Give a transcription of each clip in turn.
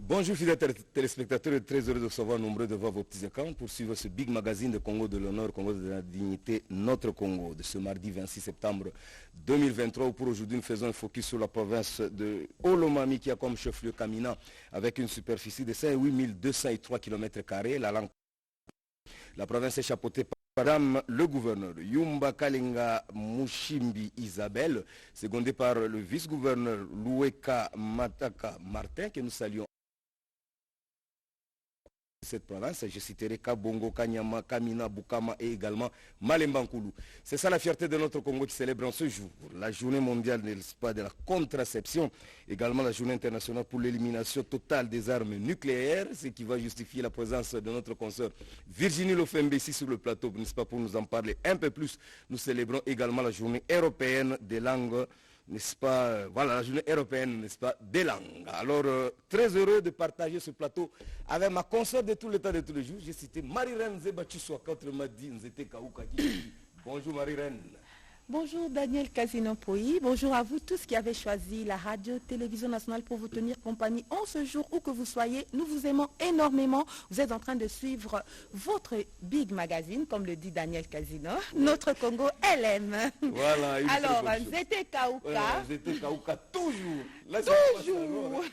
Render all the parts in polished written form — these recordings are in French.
Bonjour fidèles téléspectateurs, très heureux de recevoir nombreux devant vos petits écrans pour suivre ce big magazine de Congo de l'honneur, Congo de la dignité, notre Congo, de ce mardi 26 septembre 2023. Pour aujourd'hui, nous faisons un focus sur la province de Olomami qui a comme chef-lieu Kamina avec une superficie de 58 203 km². La province est chapeautée par Madame le gouverneur Yumba Kalinga Mushimbi Isabelle, secondé par le vice-gouverneur Loueka Mataka Martin, que nous saluons. Cette province, je citerai Kabongo, Kanyama, Kamina, Bukama et également Malembankoulou. C'est ça la fierté de notre Congo qui célèbre en ce jour la journée mondiale de la contraception, également la journée internationale pour l'élimination totale des armes nucléaires, ce qui va justifier la présence de notre consoeur Virginie Lofembe ici sur le plateau, n'est-ce pas, pour nous en parler un peu plus. Nous célébrons également la journée européenne des langues, n'est-ce pas, voilà, la journée européenne, n'est-ce pas, des langues. Alors, très heureux de partager ce plateau avec ma consoeur de tout le temps, de tous les jours. J'ai cité Marie-Reine Zebachiswaka, autrement dit Nzete Kaouka. Bonjour Marie-Reine. Bonjour Daniel Casino-Poyi, bonjour à vous tous qui avez choisi la radio-télévision nationale pour vous tenir compagnie en ce jour où que vous soyez. Nous vous aimons énormément. Vous êtes en train de suivre votre big magazine, comme le dit Daniel Casino. Notre Congo LM. Voilà. Alors, Nzete Kaouka. Nzete Kaouka, toujours. Là, toujours.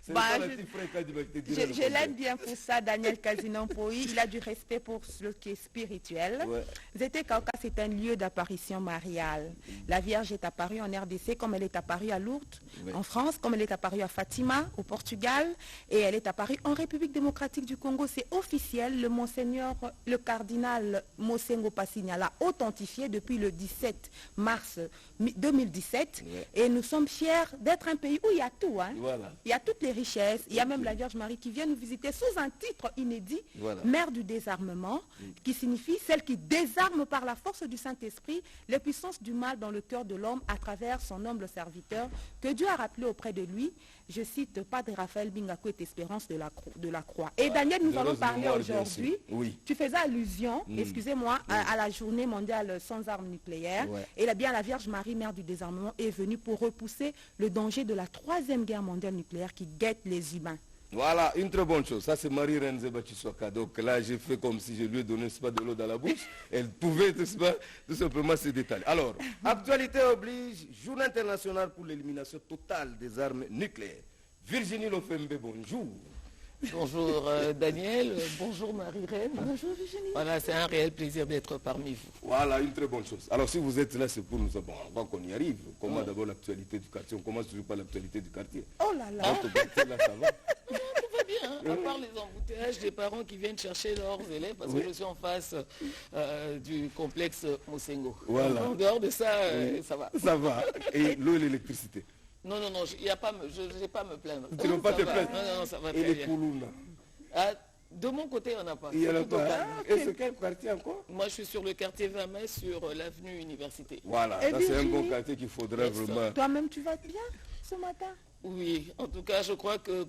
Je l'aime bien pour ça, Daniel Casino-Poyi. Il a du respect pour ce qui est spirituel. Ouais. Nzete Kaouka, c'est un lieu d'apparition mariale. La Vierge est apparue en RDC comme elle est apparue à Lourdes, oui, en France, comme elle est apparue à Fatima, au Portugal, et elle est apparue en République démocratique du Congo. C'est officiel, le monseigneur, le cardinal Mosengo Passigna l'a authentifié depuis le 17 mars 2017, oui, et nous sommes fiers d'être un pays où il y a tout. Hein. Voilà. Il y a toutes les richesses, il y a même la Vierge Marie qui vient nous visiter sous un titre inédit, voilà, Mère du désarmement, qui signifie celle qui désarme par la force du Saint-Esprit les puissances du mal dans le cœur de l'homme à travers son humble serviteur que Dieu a rappelé auprès de lui. Je cite Padre Raphaël Bingakou et Espérance de la Croix. Et Daniel, nous allons parler aujourd'hui, oui, tu faisais allusion, excusez-moi, à la journée mondiale sans armes nucléaires. Ouais. Et bien la Vierge Marie, Mère du désarmement, est venue pour repousser le danger de la troisième guerre mondiale nucléaire qui guette les humains. Voilà, une très bonne chose. Ça, c'est Marie-Reine Zebachiswaka. Donc là, j'ai fait comme si je lui ai donné pas, de l'eau dans la bouche. Elle pouvait pas, tout simplement se détailler. Alors, actualité oblige, journée internationale pour l'élimination totale des armes nucléaires. Virginie Lofembe, bonjour. Bonjour Daniel, bonjour Marie-Reine. Bonjour Virginie. Voilà, c'est un réel plaisir d'être parmi vous. Voilà, une très bonne chose. Alors si vous êtes là, c'est pour nous... Bon, avant qu'on y arrive, comment d'abord l'actualité du quartier? On commence toujours par l'actualité du quartier. Oh là là. Votre quartier, là, ça va? Non, tout va bien, à part les embouteillages des parents qui viennent chercher leurs élèves, parce que je suis en face du complexe Mosengo. Voilà. En dehors de ça, ça va. Ça va. Et l'eau et l'électricité? Non, je n'ai pas à me plaindre. Tu ne veux pas te plaindre? Non, ça va très bien. Et les Koulouna? De mon côté, il n'y en a pas. Il n'y en a pas. Et c'est quel quartier encore? Moi, je suis sur le quartier 20 mai, sur l'avenue Université. Voilà, ça c'est un bon quartier qu'il faudrait vraiment... Toi-même, tu vas bien ce matin? Oui, en tout cas, je crois que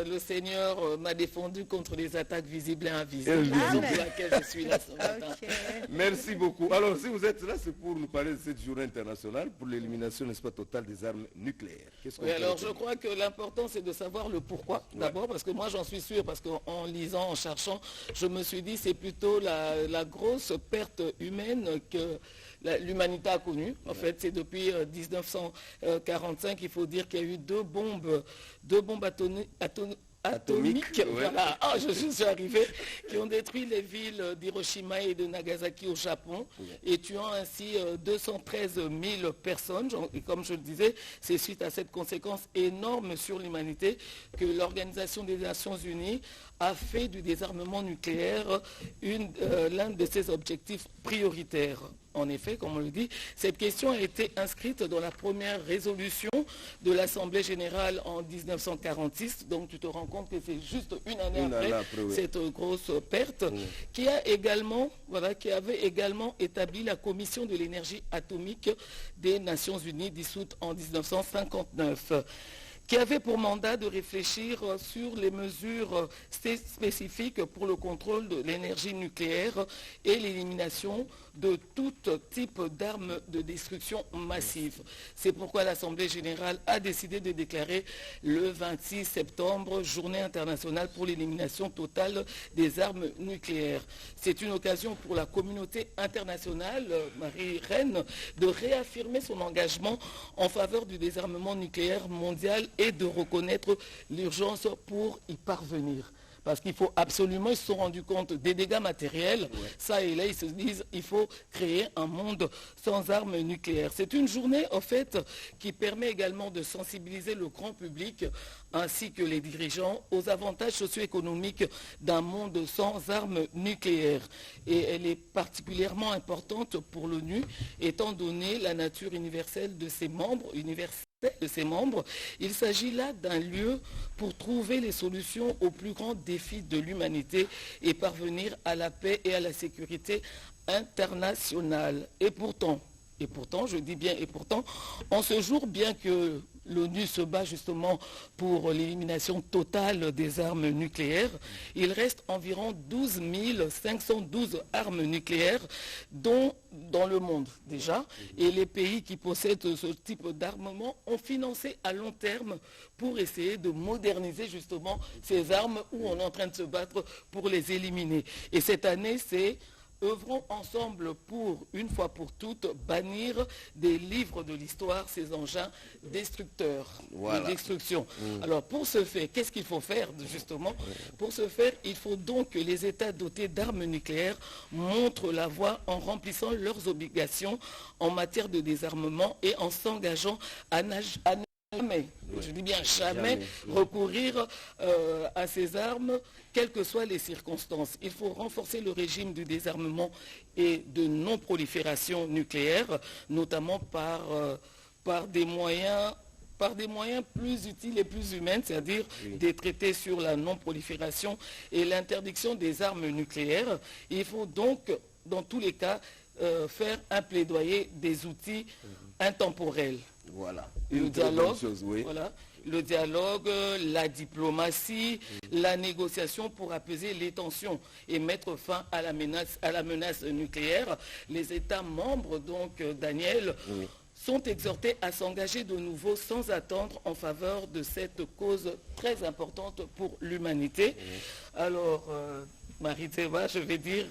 le Seigneur m'a défendu contre les attaques visibles et invisibles. C'est pour laquelle je suis là ce matin. Okay. Merci beaucoup. Alors, si vous êtes là, c'est pour nous parler de cette journée internationale pour l'élimination, n'est-ce pas, totale des armes nucléaires. Oui, alors je crois que l'important, c'est de savoir le pourquoi. D'abord, parce que moi, j'en suis sûr, parce qu'en lisant, en cherchant, je me suis dit, c'est plutôt la grosse perte humaine que l'humanité a connue. En fait, c'est depuis 1945, il faut dire qu'il y a eu deux bombes atomiques, voilà, je suis arrivé, qui ont détruit les villes d'Hiroshima et de Nagasaki au Japon, et tuant ainsi 213 000 personnes. Et comme je le disais, c'est suite à cette conséquence énorme sur l'humanité que l'Organisation des Nations Unies a fait du désarmement nucléaire l'un de ses objectifs prioritaires. En effet, comme on le dit, cette question a été inscrite dans la première résolution de l'Assemblée générale en 1946. Donc tu te rends compte que c'est juste une année après cette grosse perte, qui avait également établi la Commission de l'énergie atomique des Nations Unies, dissoute en 1959. Qui avait pour mandat de réfléchir sur les mesures spécifiques pour le contrôle de l'énergie nucléaire et l'élimination de tout type d'armes de destruction massive. C'est pourquoi l'Assemblée générale a décidé de déclarer le 26 septembre journée internationale pour l'élimination totale des armes nucléaires. C'est une occasion pour la communauté internationale, Marie-Reine, de réaffirmer son engagement en faveur du désarmement nucléaire mondial et de reconnaître l'urgence pour y parvenir. Parce qu'il faut absolument, ils se sont rendus compte des dégâts matériels. Ça et là, ils se disent, il faut créer un monde sans armes nucléaires. C'est une journée, en fait, qui permet également de sensibiliser le grand public ainsi que les dirigeants aux avantages socio-économiques d'un monde sans armes nucléaires. Et elle est particulièrement importante pour l'ONU, étant donné la nature universelle de ses membres, Il s'agit là d'un lieu pour trouver les solutions aux plus grands défis de l'humanité et parvenir à la paix et à la sécurité internationale. Et pourtant, je dis bien et pourtant, en ce jour, bien que l'ONU se bat justement pour l'élimination totale des armes nucléaires, il reste environ 12 512 armes nucléaires dans le monde déjà. Et les pays qui possèdent ce type d'armement ont financé à long terme pour essayer de moderniser justement ces armes où on est en train de se battre pour les éliminer. Et cette année, c'est œuvrons ensemble pour, une fois pour toutes, bannir des livres de l'histoire ces engins destructeurs de destruction. Alors pour ce faire, qu'est-ce qu'il faut faire justement? Pour ce faire, il faut donc que les États dotés d'armes nucléaires montrent la voie en remplissant leurs obligations en matière de désarmement et en s'engageant à jamais, je dis bien jamais, recourir à ces armes, quelles que soient les circonstances. Il faut renforcer le régime du désarmement et de non-prolifération nucléaire, notamment par des moyens plus utiles et plus humains, c'est-à-dire des traités sur la non-prolifération et l'interdiction des armes nucléaires. Il faut donc, dans tous les cas, faire un plaidoyer des outils intemporels. Voilà. Le dialogue, le dialogue, la diplomatie, la négociation pour apaiser les tensions et mettre fin à la menace nucléaire. Les États membres, donc, Daniel, sont exhortés à s'engager de nouveau sans attendre en faveur de cette cause très importante pour l'humanité. Alors, Marie-Théva, je vais dire,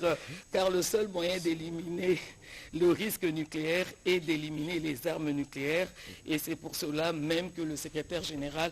car le seul moyen d'éliminer le risque nucléaire est d'éliminer les armes nucléaires. Et c'est pour cela même que le secrétaire général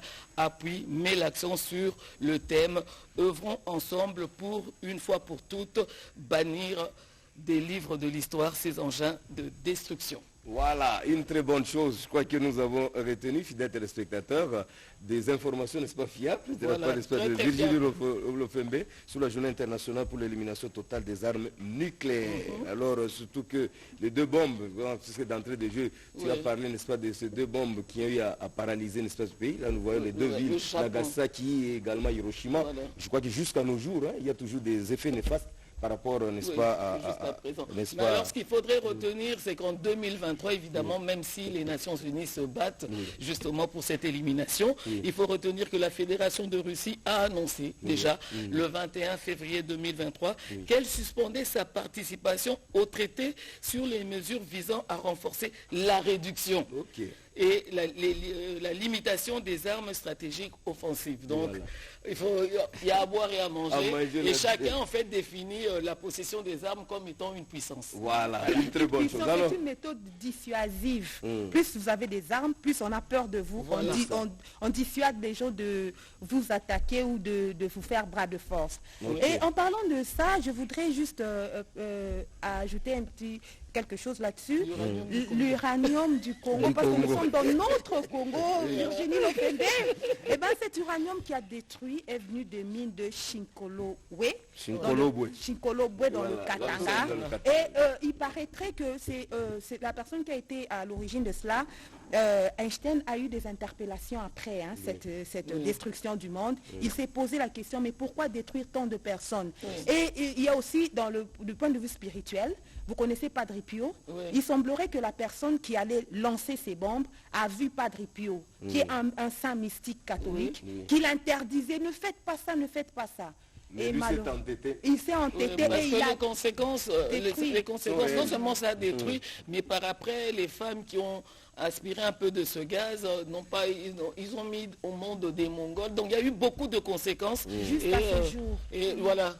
met l'accent sur le thème « Œuvrons ensemble pour, une fois pour toutes, bannir des livres de l'histoire ces engins de destruction ». Voilà, une très bonne chose. Je crois que nous avons retenu, fidèles téléspectateurs, des informations, n'est-ce pas, fiables, de la part, n'est-ce pas, de Virginie Lofembe sur la journée internationale pour l'élimination totale des armes nucléaires. Alors, surtout que les deux bombes, puisque d'entrée de jeu, tu as parlé, n'est-ce pas, de ces deux bombes qui ont eu à paralyser, n'est-ce pas, ce pays. Là, nous voyons les deux villes, Nagasaki et également Hiroshima. Je crois que jusqu'à nos jours, il y a toujours des effets néfastes par rapport, n'est-ce pas, à présent. Mais alors, ce qu'il faudrait retenir, c'est qu'en 2023, évidemment, même si les Nations Unies se battent justement pour cette élimination, il faut retenir que la Fédération de Russie a annoncé déjà le 21 février 2023 qu'elle suspendait sa participation au traité sur les mesures visant à renforcer la réduction. Et la limitation des armes stratégiques offensives. Donc, il y a à boire et à manger. Et chacun, en fait, définit la possession des armes comme étant une puissance. Voilà, une très bonne chose. C'est une méthode dissuasive. Plus vous avez des armes, plus on a peur de vous. On dissuade les gens de vous attaquer ou de vous faire bras de force. Et en parlant de ça, je voudrais juste ajouter quelque chose là-dessus, l'uranium du Congo, parce que nous sommes dans notre Congo, Virginie Lofembe. Et bien cet uranium qui a détruit est venu des mines de Chinkolobwe dans le Katanga. Et il paraîtrait que c'est la personne qui a été à l'origine de cela. Einstein a eu des interpellations après cette destruction du monde. Il s'est posé la question, mais pourquoi détruire tant de personnes? Et il y a aussi, du point de vue spirituel, vous connaissez Padre Pio? Il semblerait que la personne qui allait lancer ces bombes a vu Padre Pio, qui est un saint mystique catholique, qui l'interdisait, ne faites pas ça, ne faites pas ça. Mais lui s'est entêté. Il s'est entêté parce et que il a les conséquences, non seulement ça a détruit, mais par après, les femmes qui ont aspiré un peu de ce gaz, ils ont mis au monde des Mongols. Donc il y a eu beaucoup de conséquences. Jusqu'à ce jour. Et voilà,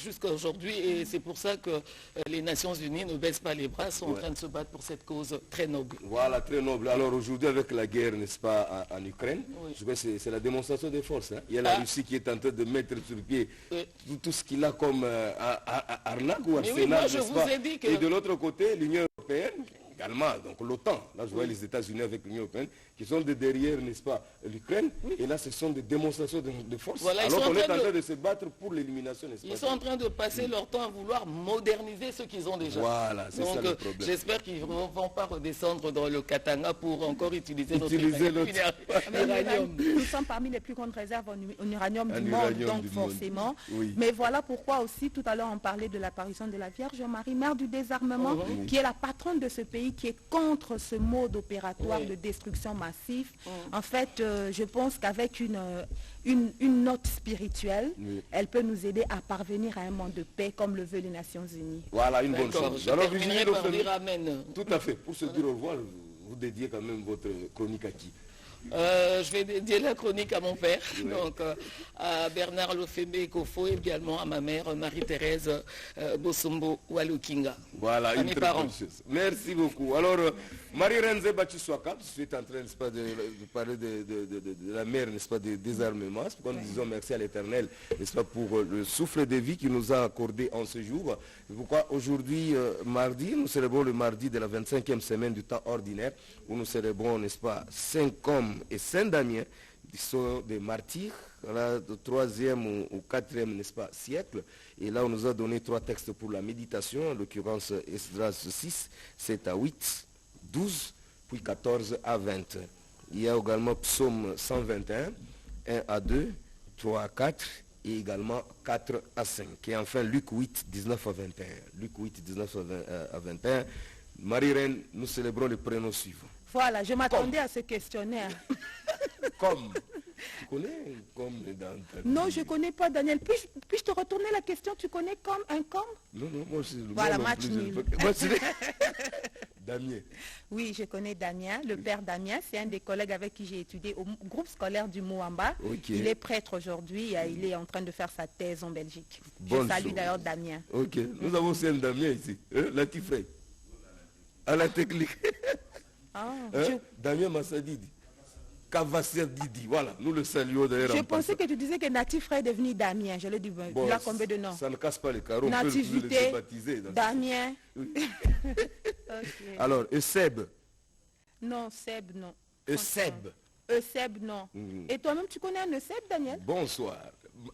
jusqu'à aujourd'hui. Et c'est pour ça que les Nations Unies ne baissent pas les bras, sont en train de se battre pour cette cause très noble. Voilà, très noble. Alors aujourd'hui, avec la guerre, n'est-ce pas, en Ukraine, je crois que c'est la démonstration des forces. Hein. Il y a la Russie qui est en train de mettre sur pied tout ce qu'il a comme arnaque ou arsenal, n'est-ce pas? Et de l'autre côté, l'Union européenne, également, donc l'OTAN, là je vois les États-Unis avec l'Union européenne, qui sont de derrière, n'est-ce pas, l'Ukraine, et là ce sont des démonstrations de force, voilà, alors qu'on est en train de se battre pour l'élimination, n'est-ce pas? Ils sont en train de passer leur temps à vouloir moderniser ce qu'ils ont déjà. Voilà, c'est ça le problème. J'espère qu'ils ne vont pas redescendre dans le Katanga pour encore utiliser notre uranium. Nous sommes parmi les plus grandes réserves en uranium du monde, donc forcément. Oui. Mais voilà pourquoi aussi, tout à l'heure on parlait de l'apparition de la Vierge Marie, mère du désarmement, qui est la patronne de ce pays, qui est contre ce mode opératoire de destruction massive. En fait, je pense qu'avec une note spirituelle, elle peut nous aider à parvenir à un monde de paix comme le veulent les Nations Unies. Voilà, une bonne chose. Alors, terminerai par dire amen. Tout à fait. Pour se dire au revoir, vous dédiez quand même votre chronique à qui? Je vais dédier la chronique à mon père, donc à Bernard Lofembe Kofo, et également à ma mère Marie-Thérèse Bosombo Walukinga. Voilà, une très bonne chose. Merci beaucoup. Alors, Marie-Renze Bachiswaka, je suis en train, n'est-ce pas, de parler de la mère, n'est-ce pas, des désarmements. C'est pourquoi nous disons merci à l'Éternel, n'est-ce pas, pour le souffle de vie qu'il nous a accordé en ce jour. Pourquoi aujourd'hui, mardi, nous célébrons le mardi de la 25e semaine du temps ordinaire, où nous célébrons, n'est-ce pas, 5 hommes et Saint-Damien, qui sont des martyrs, là, du 3e ou 4e, n'est-ce pas, siècle. Et là, on nous a donné 3 textes pour la méditation, en l'occurrence Esdras 6, 7 à 8, 12, puis 14 à 20. Il y a également Psaume 121, 1 à 2, 3 à 4, et également 4 à 5. Et enfin, Luc 8, 19 à 21. Luc 8, 19 à 21. Marie-Reine, nous célébrons le prénom suivant. Voilà, je m'attendais à ce questionnaire. Comme. Tu connais comme dans ta vie? Non, je ne connais pas, Daniel. Puis-je te retourner la question? Tu connais comme un comme? Non, moi c'est le voilà, match nul. Damien. Oui, je connais Damien, le père Damien. C'est un des collègues avec qui j'ai étudié au groupe scolaire du Mouamba. Okay. Il est prêtre aujourd'hui. Il est en train de faire sa thèse en Belgique. Je salue d'ailleurs Damien. Ok, nous avons aussi un Damien ici. Latifrey. À la technique. Damien Massadidi. Kavasser Didi, voilà, nous le saluons d'ailleurs. Je pensais que tu disais que Natif Frère est devenu Damien. Je l'ai dit, il a combien de noms? Ça ne casse pas les carreaux, Nativité, on peut le baptiser. Damien. Oui. Okay. Alors, Euseb. Non, Seb, non. Euseb. Euseb, non. Et toi-même, tu connais un Euseb, Daniel? Bonsoir.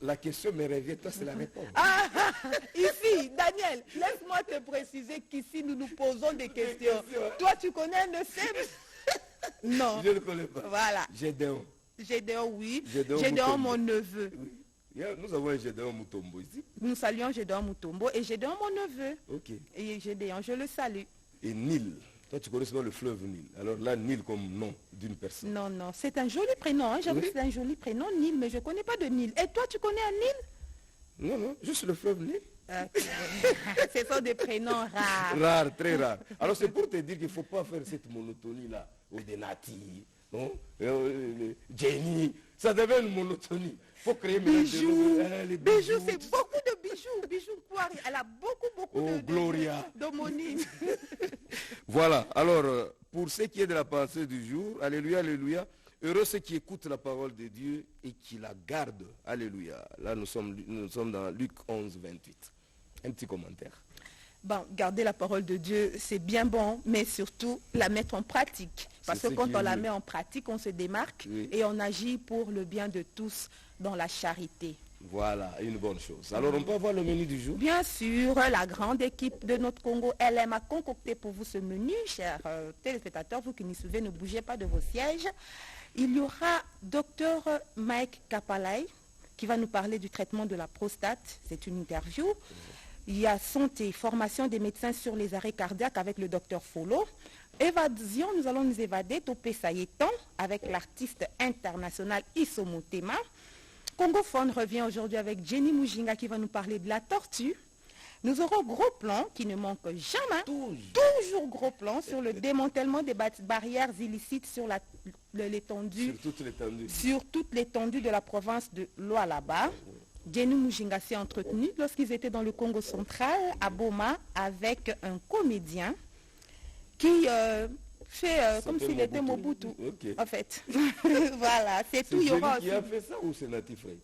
La question me revient, toi c'est la réponse. Ici, Daniel, laisse-moi te préciser qu'ici nous nous posons des questions. Toi, tu connais un Euseb? Non. Je ne connais pas. Voilà. Gédéon. Gédéon, oui. Gédéon, mon neveu. Oui. Nous avons un Gédéon Mutombo ici. Nous saluons Gédéon Mutombo et Gédéon, mon neveu. Ok. Et Gédéon, je le salue. Et Nil. Toi, tu connais souvent le fleuve Nil. Alors là, Nil comme nom d'une personne. Non, non. C'est un joli prénom. Hein. J'avoue que c'est un joli prénom, Nil, mais je ne connais pas de Nil. Et toi, tu connais un Nil? Non, non. Juste le fleuve Nil. Ce sont des prénoms rares. Rares, très rares. Alors c'est pour te dire qu'il ne faut pas faire cette monotonie-là. Ou des Nati, non Jenny. Ça devient une monotonie. Il faut créer bijoux. Bijoux, c'est beaucoup de bijoux. Bijoux quoi? Elle a beaucoup Gloria. d'homonymes. Voilà. Alors, pour ce qui est de la pensée du jour, alléluia, alléluia. Heureux ceux qui écoutent la parole de Dieu et qui la gardent. Alléluia. Là, nous sommes dans Luc 11, 28. Un petit commentaire. Bon, garder la parole de Dieu, c'est bien bon, mais surtout la mettre en pratique. Parce que quand on la met en pratique, on se démarque et on agit pour le bien de tous dans la charité. Voilà, une bonne chose. Alors, on peut avoir le menu du jour? Bien sûr, la grande équipe de notre Congo LM a concocté pour vous ce menu, chers téléspectateurs. Vous qui nous suivez, ne bougez pas de vos sièges. Il y aura Dr Mike Kapalai qui va nous parler du traitement de la prostate. C'est une interview. Il y a santé, formation des médecins sur les arrêts cardiaques avec le docteur Folo. Évasion, nous allons nous évader, Topé Sayetan, avec l'artiste international Issomotema. Congo Phone revient aujourd'hui avec Jenny Mujinga qui va nous parler de la tortue. Nous aurons gros plan qui ne manque jamais, toujours gros plan sur le démantèlement des barrières illicites sur l'étendue, sur toute l'étendue de la province de Lualaba. Jenny Mujinga s'est entretenu lorsqu'ils étaient dans le Congo central, à Boma, avec un comédien qui fait comme s'il était Mobutu, en fait. Voilà, c'est tout. C'est Jenny qui a fait ça ou c'est Natif Ray?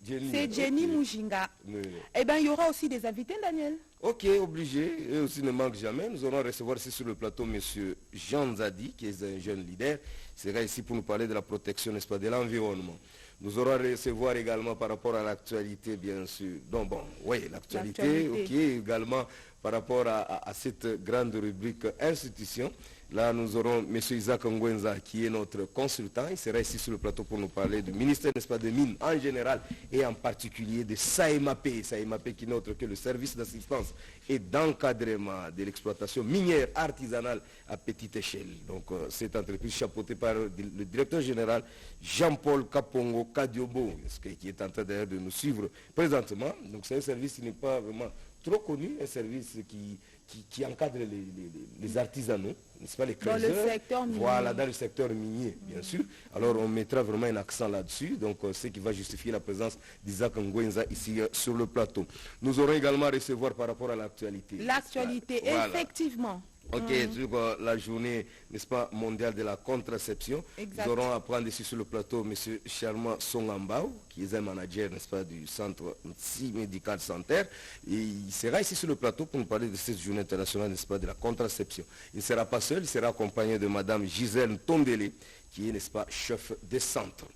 C'est Jenny Mujinga. Eh bien, il y aura aussi des invités, Daniel. Ok, obligé. Et aussi ne manque jamais. Nous allons recevoir ici sur le plateau M. Jean Zadi, qui est un jeune leader. Il sera ici pour nous parler de la protection, n'est-ce pas, de l'environnement. Nous allons recevoir également par rapport à l'actualité, bien sûr. Donc bon, oui, l'actualité, ok, également par rapport à cette grande rubrique institution. Là, nous aurons M. Isaac Ngwenza, qui est notre consultant. Il sera ici sur le plateau pour nous parler du ministère, n'est-ce pas, des mines en général et en particulier de SAEMAP. SAEMAP qui n'est autre que le service d'assistance et d'encadrement de l'exploitation minière artisanale à petite échelle. Donc, cette entreprise chapeautée par le directeur général Jean-Paul Kapongo Kadiobo, qui est en train d'ailleurs de nous suivre présentement. Donc, c'est un service qui n'est pas vraiment trop connu, un service qui encadre les artisanaux, n'est-ce pas, les creuseurs. Dans le secteur minier. Voilà, dans le secteur minier, bien sûr. Alors, on mettra vraiment un accent là-dessus. Donc, ce qui va justifier la présence d'Isaac Ngwenza ici sur le plateau. Nous aurons également à recevoir par rapport à l'actualité. L'actualité, voilà. Effectivement. Ok, sur la journée, n'est-ce pas, mondiale de la contraception. Exact. Nous aurons à prendre ici sur le plateau M. Charma Songambao, qui est un manager, n'est-ce pas, du centre médical sanitaire. Et il sera ici sur le plateau pour nous parler de cette journée internationale, n'est-ce pas, de la contraception. Il ne sera pas seul, il sera accompagné de Mme Gisèle Tondele, qui est, n'est-ce pas, chef des centres.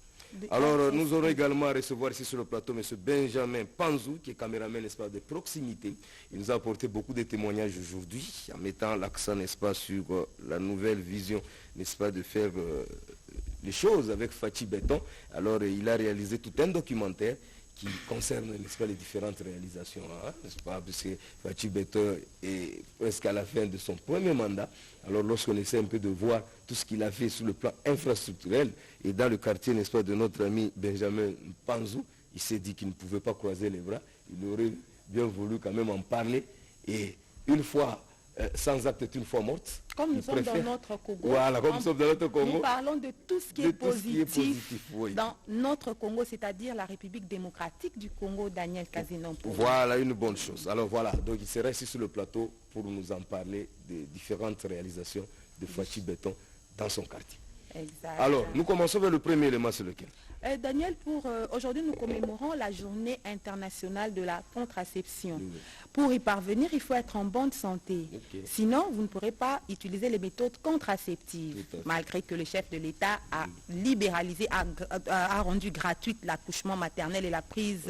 Alors, nous aurons également à recevoir ici sur le plateau M. Benjamin Panzou, qui est caméraman, n'est-ce pas, de proximité. Il nous a apporté beaucoup de témoignages aujourd'hui, en mettant l'accent, n'est-ce pas, sur la nouvelle vision, n'est-ce pas, de faire les choses avec Fachi Béton. Alors, il a réalisé tout un documentaire qui concerne, n'est-ce pas, les différentes réalisations, hein, n'est-ce pas, parce que Fachi Béton est presque à la fin de son premier mandat. Alors lorsqu'on essaie un peu de voir tout ce qu'il a fait sur le plan infrastructurel et dans le quartier, n'est-ce pas, de notre ami Benjamin Panzou, il s'est dit qu'il ne pouvait pas croiser les bras, il aurait bien voulu quand même en parler. Et une fois sans acte est une fois morte. Comme nous sommes dans notre Congo, voilà, comme nous sommes dans notre Congo, nous parlons de tout ce qui est positif, oui, dans notre Congo, c'est-à-dire la République démocratique du Congo, Daniel Kazinompo. Voilà, une bonne chose. Alors voilà, donc il sera ici sur le plateau pour nous en parler des différentes réalisations de Fachi Béton dans son quartier. Exact. Alors, nous commençons vers le premier élément, c'est lequel? Daniel, aujourd'hui, nous commémorons la journée internationale de la contraception. Oui. Pour y parvenir, il faut être en bonne santé. Okay. Sinon, vous ne pourrez pas utiliser les méthodes contraceptives, malgré que le chef de l'État a libéralisé, a rendu gratuite l'accouchement maternel et la prise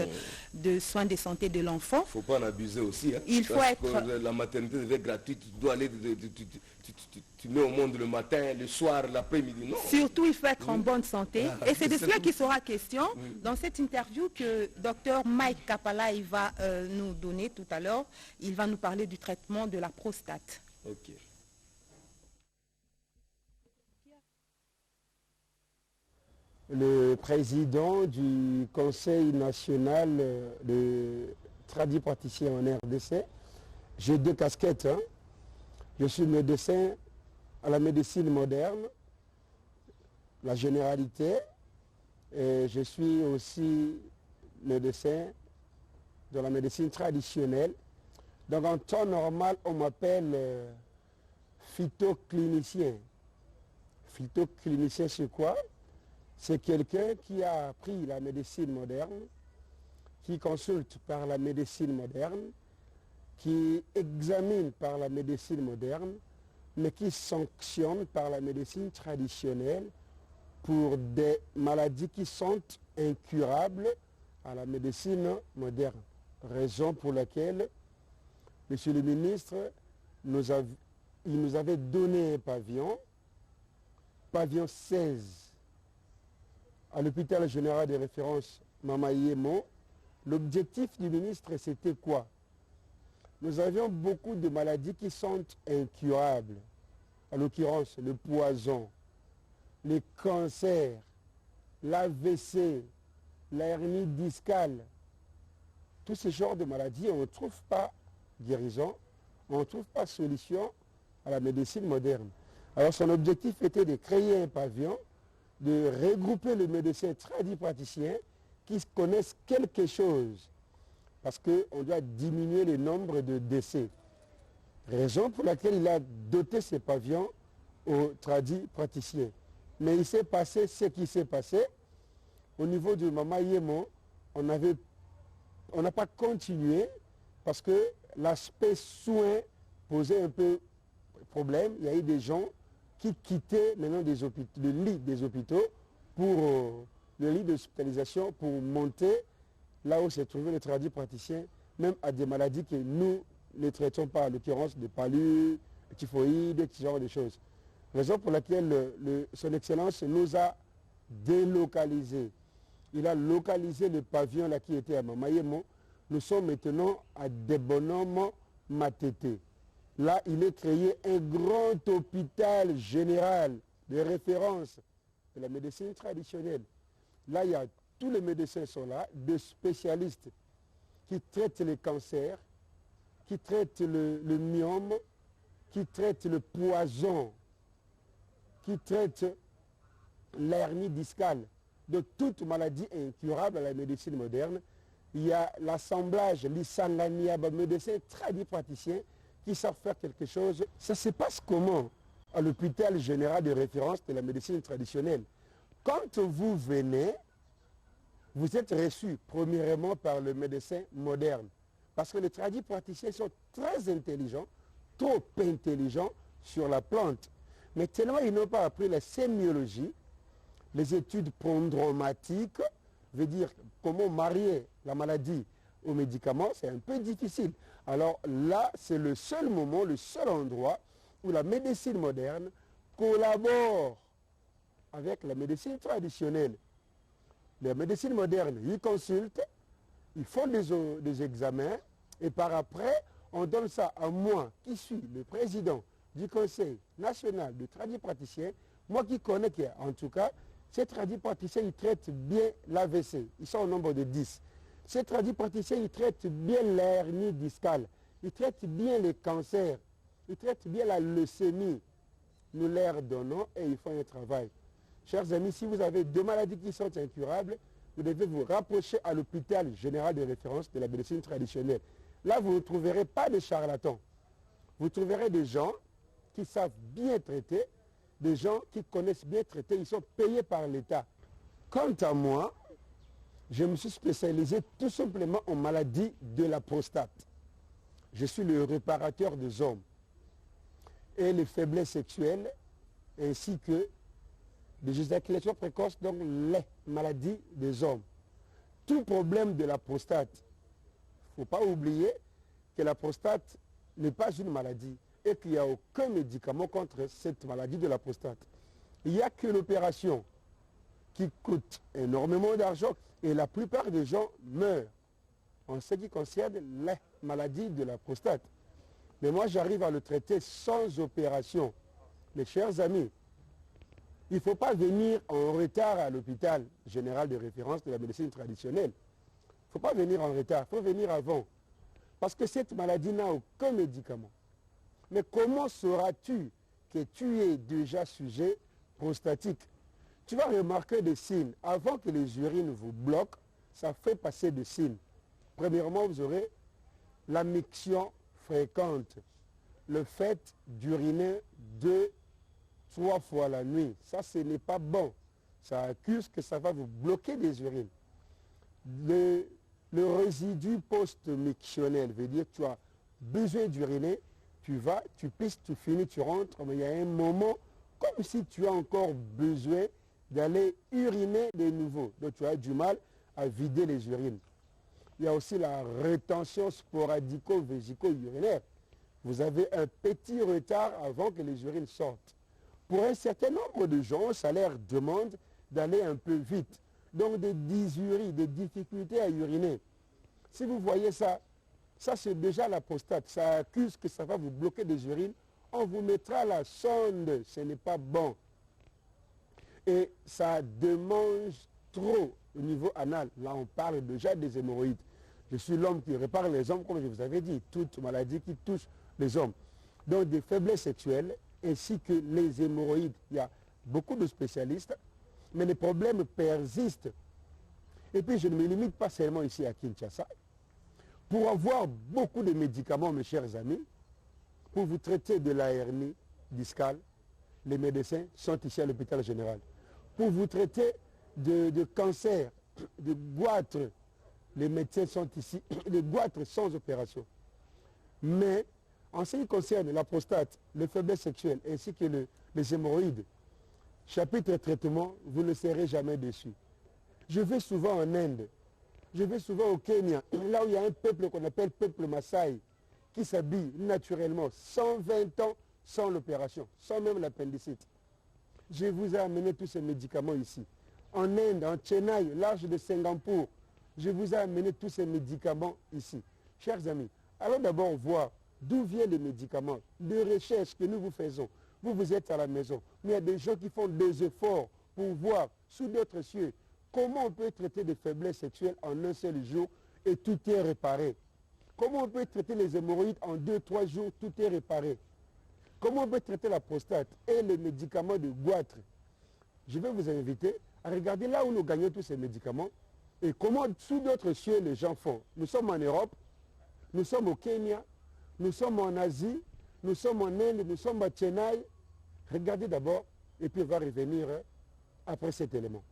de soins de santé de l'enfant. Il ne faut pas en abuser aussi. Hein, il faut être... La maternité devait être gratuite, tu dois aller... Tu mets au monde le matin, le soir, l'après-midi, non. Surtout, il faut être en bonne santé. Et c'est de cela qu'il sera question dans cette interview que Dr Mike Kapala il va nous donner tout à l'heure. Il va nous parler du traitement de la prostate. Ok. Le président du Conseil national de tradipraticiens en RDC, j'ai deux casquettes, hein. Je suis médecin à la médecine moderne, la généralité, et je suis aussi médecin de la médecine traditionnelle. Donc en temps normal, on m'appelle phytoclinicien. Phytoclinicien, c'est quoi? C'est quelqu'un qui a appris la médecine moderne, qui consulte par la médecine moderne, qui examine par la médecine moderne, mais qui sanctionne par la médecine traditionnelle pour des maladies qui sont incurables à la médecine moderne. Raison pour laquelle, Monsieur le ministre, il nous avait donné un pavillon 16, à l'hôpital général de référence Mama Yemo. L'objectif du ministre, c'était quoi? Nous avions beaucoup de maladies qui sont incurables, en l'occurrence le poison, les cancers, l'AVC, la hernie discale. Tous ces genres de maladies, on ne trouve pas guérison, on ne trouve pas solution à la médecine moderne. Alors son objectif était de créer un pavillon, de regrouper les médecins tradipraticiens qui connaissent quelque chose, parce qu'on doit diminuer le nombre de décès. Raison pour laquelle il a doté ce pavillon aux tradipraticiens. Mais il s'est passé ce qui s'est passé. Au niveau du Mama Yemo, on n'a pas continué parce que l'aspect soin posait un peu problème. Il y a eu des gens qui quittaient maintenant le lit des hôpitaux pour le lit d'hospitalisation pour monter là où s'est trouvé le tradipraticien, même à des maladies que nous ne traitons pas, en l'occurrence des palus, typhoïdes, ce genre de choses. Raison pour laquelle son Excellence nous a délocalisés. Il a localisé le pavillon là qui était à Mamayemo. Nous sommes maintenant à Debonomo Matete. Là, il est créé un grand hôpital général de référence de la médecine traditionnelle. Là, il y a tous les médecins sont là, des spécialistes qui traitent les cancers, qui traitent le myome, qui traitent le poison, qui traitent l'hernie discale. De toute maladie incurable à la médecine moderne, il y a l'assemblage, l'Isangania, médecins tradipraticiens qui savent faire quelque chose. Ça se passe comment à l'hôpital général de référence de la médecine traditionnelle? Quand vous venez, vous êtes reçu premièrement par le médecin moderne. Parce que les tradipraticiens sont très intelligents, trop intelligents sur la plante. Mais tellement ils n'ont pas appris la sémiologie, les études prodromatiques, veut dire comment marier la maladie aux médicaments, c'est un peu difficile. Alors là, c'est le seul moment, le seul endroit où la médecine moderne collabore avec la médecine traditionnelle. La médecine moderne, ils consultent, ils font des examens, et par après, on donne ça à moi, qui suis le président du Conseil national de tradipraticiens, moi qui connais en tout cas, ces tradipraticiens, ils traitent bien l'AVC. Ils sont au nombre de 10. Ces tradipraticiens, ils traitent bien l'hernie discale. Ils traitent bien les cancers. Ils traitent bien la leucémie. Nous leur donnons et ils font un travail. Chers amis, si vous avez deux maladies qui sont incurables, vous devez vous rapprocher à l'hôpital général de référence de la médecine traditionnelle. Là, vous ne trouverez pas de charlatans. Vous trouverez des gens qui savent bien traiter, des gens qui connaissent bien traiter, ils sont payés par l'État. Quant à moi, je me suis spécialisé tout simplement en maladie de la prostate. Je suis le réparateur des hommes et les faiblesses sexuelles ainsi que des éjaculations précoces, donc les maladies des hommes. Tout problème de la prostate, il ne faut pas oublier que la prostate n'est pas une maladie et qu'il n'y a aucun médicament contre cette maladie de la prostate. Il n'y a que l'opération qui coûte énormément d'argent et la plupart des gens meurent en ce qui concerne la maladie de la prostate. Mais moi, j'arrive à le traiter sans opération. Mes chers amis, il ne faut pas venir en retard à l'hôpital général de référence de la médecine traditionnelle. Il ne faut pas venir en retard, il faut venir avant. Parce que cette maladie n'a aucun médicament. Mais comment sauras-tu que tu es déjà sujet prostatique? Tu vas remarquer des signes. Avant que les urines vous bloquent, ça fait passer des signes. Premièrement, vous aurez la miction fréquente. Le fait d'uriner 2-3 fois la nuit. Ça, ce n'est pas bon. Ça accuse que ça va vous bloquer des urines. Le résidu post-mictionnel veut dire que tu as besoin d'uriner, tu vas, tu pisses, tu finis, tu rentres, mais il y a un moment comme si tu as encore besoin d'aller uriner de nouveau. Donc tu as du mal à vider les urines. Il y a aussi la rétention sporadico-vésico-urinaire. Vous avez un petit retard avant que les urines sortent. Pour un certain nombre de gens, ça leur demande d'aller un peu vite. Donc des dysuries, des difficultés à uriner. Si vous voyez ça, ça c'est déjà la prostate. Ça accuse que ça va vous bloquer des urines. On vous mettra la sonde, ce n'est pas bon. Et ça démange trop au niveau anal. Là, on parle déjà des hémorroïdes. Je suis l'homme qui répare les hommes, comme je vous avais dit, toute maladie qui touche les hommes. Donc des faiblesses sexuelles ainsi que les hémorroïdes. Il y a beaucoup de spécialistes, mais les problèmes persistent. Et puis je ne me limite pas seulement ici à Kinshasa. Pour avoir beaucoup de médicaments, mes chers amis, pour vous traiter de la hernie discale, les médecins sont ici à l'hôpital général. Pour vous traiter de cancer, de goitre, les médecins sont ici, les goitres sans opération. Mais en ce qui concerne la prostate, les faiblesses sexuelles ainsi que les hémorroïdes, chapitre traitement, vous ne serez jamais déçus. Je vais souvent en Inde, je vais souvent au Kenya, là où il y a un peuple qu'on appelle peuple Maasai, qui s'habille naturellement 120 ans sans l'opération, sans même l'appendicite. Je vous ai amené tous ces médicaments ici. En Inde, en Chennai, large de Singapour, je vous ai amené tous ces médicaments ici. Chers amis, allons d'abord voir d'où viennent les médicaments, les recherches que nous vous faisons. Vous êtes à la maison, mais il y a des gens qui font des efforts pour voir sous d'autres cieux comment on peut traiter des faiblesses sexuelles en un seul jour et tout est réparé. Comment on peut traiter les hémorroïdes en 2-3 jours, tout est réparé. Comment on peut traiter la prostate et les médicaments de goitre. Je vais vous inviter à regarder là où nous gagnons tous ces médicaments et comment sous d'autres cieux les gens font. Nous sommes en Europe, nous sommes au Kenya, nous sommes en Asie, nous sommes en Inde, nous sommes à Chennai. Regardez d'abord et puis on va revenir après cet élément.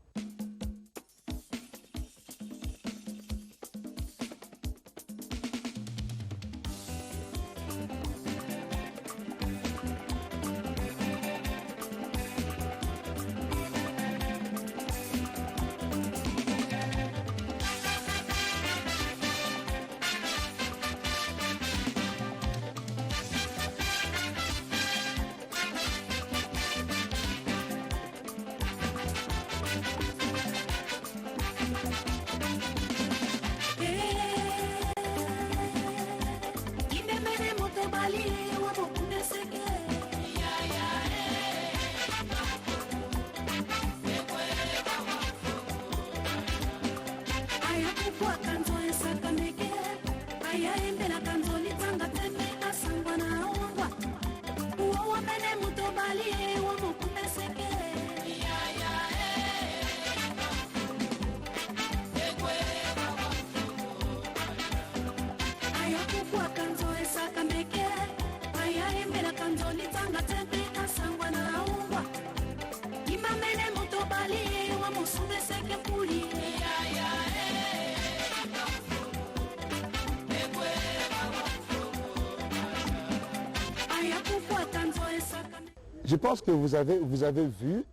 Je pense que vous avez vu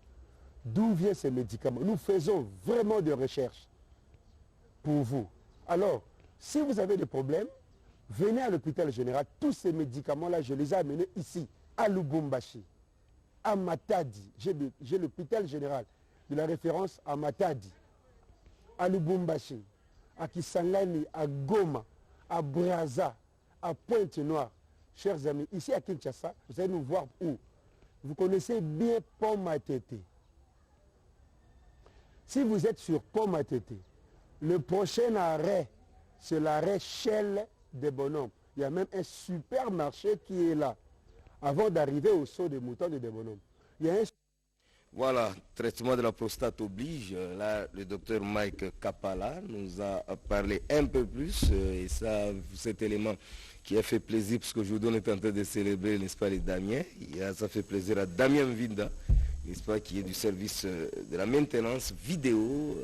d'où viennent ces médicaments. Nous faisons vraiment des recherches pour vous. Alors, si vous avez des problèmes, venez à l'hôpital général. Tous ces médicaments-là, je les ai amenés ici, à Lubumbashi, à Matadi. J'ai l'hôpital général de la référence à Matadi, à Lubumbashi, à Kisangani, à Goma, à Brazza, à Pointe-Noire. Chers amis, ici à Kinshasa, vous allez nous voir où? Vous connaissez bien Pont-Matete. Si vous êtes sur Pont-Matete, le prochain arrêt, c'est l'arrêt Shell des Bonhommes. Il y a même un supermarché qui est là, avant d'arriver au saut des moutons de Bonhommes. Il y a un... Voilà, traitement de la prostate oblige. Là, le docteur Mike Kapala nous a parlé un peu plus. Et ça, cet élément qui a fait plaisir, parce qu'aujourd'hui on est en train de célébrer, n'est-ce pas, les Damiens. Ça fait plaisir à Damien Vinda, n'est-ce pas, qui est du service de la maintenance vidéo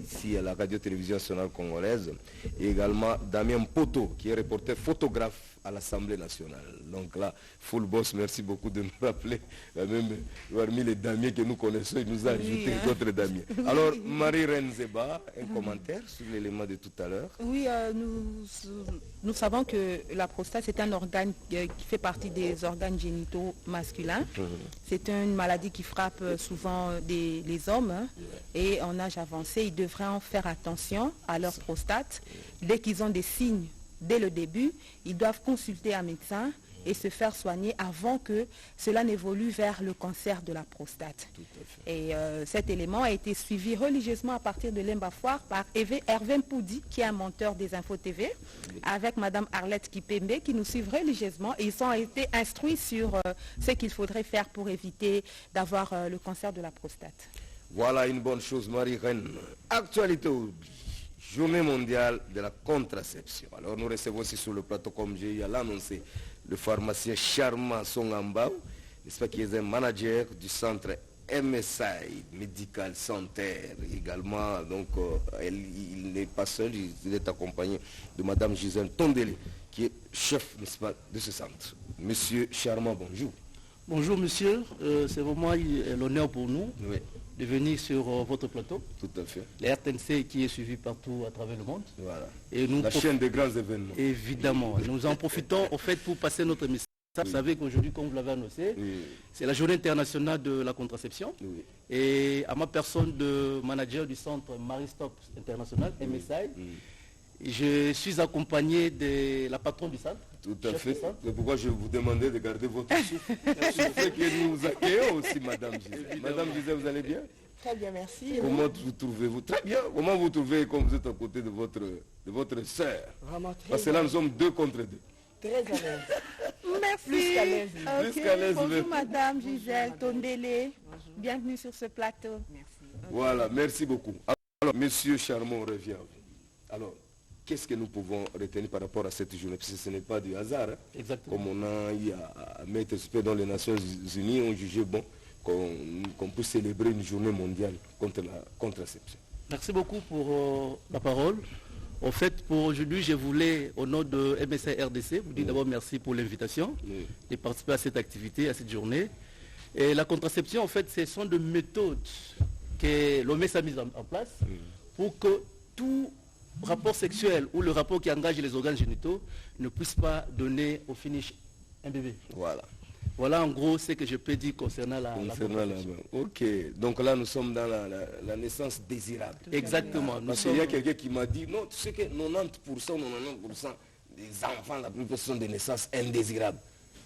ici à la radio-télévision nationale congolaise. Et également Damien Poto, qui est reporter photographe à l'Assemblée nationale. Donc là, Full Boss, merci beaucoup de nous rappeler, même parmi les damiers que nous connaissons, il nous a ajouté d'autres damiers. Alors, Marie Renzeba, un commentaire sur l'élément de tout à l'heure. Oui, nous savons que la prostate, c'est un organe qui fait partie des organes génitaux masculins. C'est une maladie qui frappe souvent les hommes, hein, et en âge avancé, ils devraient en faire attention à leur prostate. Dès qu'ils ont des signes, dès le début, ils doivent consulter un médecin et se faire soigner avant que cela n'évolue vers le cancer de la prostate. Tout à fait. Et cet élément a été suivi religieusement à partir de l'Embafoire par Hervé Mpoudi, qui est un monteur des Infos TV, avec Madame Arlette Kipembe, qui nous suivent religieusement. Et ils ont été instruits sur ce qu'il faudrait faire pour éviter d'avoir le cancer de la prostate. Voilà une bonne chose, Marie-Reine. Actualité oblige. Journée mondiale de la contraception. Alors nous recevons aussi sur le plateau, comme j'ai eu à l'annoncer, le pharmacien Charma Songambao, n'est-ce pas, qui est un manager du centre MSI, Medical Center également. Donc il n'est pas seul, il est accompagné de Madame Gisèle Tondele, qui est chef, n'est-ce pas, de ce centre. Monsieur Charma, bonjour. Bonjour monsieur, c'est vraiment l'honneur pour nous. Oui. De venir sur votre plateau. Tout à fait. La RTNC qui est suivi partout à travers le monde. Voilà. Et nous la chaîne des grands événements. Évidemment. Nous en profitons au fait pour passer notre message. Oui. Vous savez qu'aujourd'hui, comme vous l'avez annoncé, oui, c'est la journée internationale de la contraception. Oui. Et à ma personne de manager du centre Maristop International, MSI, je suis accompagné de la patronne du centre. Tout à fait. C'est pourquoi je vous demandais de garder votre souffle. C'est ce que nous accueillons aussi, Madame Gisèle. Madame Gisèle, vous allez bien? Très bien, merci. Comment vous trouvez-vous? Très bien. Comment vous trouvez quand vous êtes à côté de votre sœur? Vraiment très Parce que là, nous sommes 2 contre 2. Très à l'aise. Merci. Plus qu'à l'aise. Okay. Plus qu'à l'aise. Bonjour Madame Gisèle Tondele. Bienvenue sur ce plateau. Merci. Voilà, merci beaucoup. Alors, Monsieur Charmant revient. Alors, qu'est-ce que nous pouvons retenir par rapport à cette journée? Parce que ce n'est pas du hasard. Hein? Exactement. Comme on a eu à mettre dans les Nations Unies, on jugeait bon qu'on puisse célébrer une journée mondiale contre la contraception. Merci beaucoup pour la parole. En fait, pour aujourd'hui, je voulais, au nom de MSI RDC, vous dire d'abord merci pour l'invitation de participer à cette activité, à cette journée. Et la contraception, en fait, ce sont des méthodes que l'OMS a mises en place pour que tout rapport sexuel ou le rapport qui engage les organes génitaux ne puisse pas donner au finish un bébé. Voilà. Voilà en gros ce que je peux dire concernant la contraception. Ok, donc là nous sommes dans la naissance désirable. Exactement. Parce qu'il y a quelqu'un qui m'a dit, non, tu sais que 90% des enfants, la plupart sont des naissances indésirables.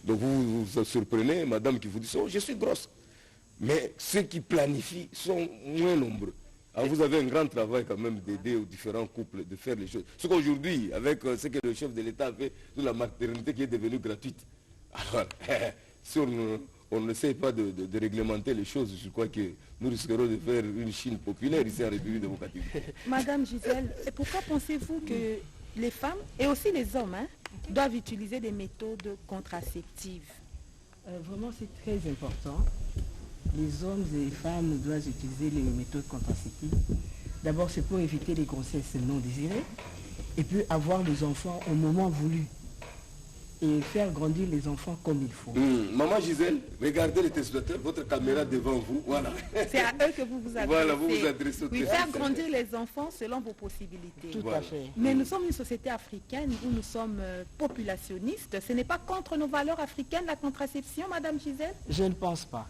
Donc vous vous surprenez, madame qui vous dit, oh, je suis grosse. Mais ceux qui planifient sont moins nombreux. Alors vous avez un grand travail quand même d'aider aux différents couples de faire les choses. Ce qu'aujourd'hui, avec ce que le chef de l'État a fait sur la maternité qui est devenue gratuite, alors si on n'essaie pas de réglementer les choses, je crois que nous risquerons de faire une Chine populaire ici en République démocratique. Madame Gisèle, pourquoi pensez-vous que les femmes et aussi les hommes doivent utiliser des méthodes contraceptives? Vraiment, c'est très important. Les hommes et les femmes doivent utiliser les méthodes contraceptives. D'abord, c'est pour éviter les grossesses non désirées et puis avoir les enfants au moment voulu et faire grandir les enfants comme il faut. Maman Gisèle, regardez les téléspectateurs, votre caméra devant vous. Voilà. C'est à eux que vous vous adressez. Voilà, vous vous adressez aux téléspectateurs. Faire grandir les enfants selon vos possibilités. Tout à fait. Mais nous sommes une société africaine où nous sommes populationnistes. Ce n'est pas contre nos valeurs africaines la contraception, Madame Gisèle? Je ne pense pas.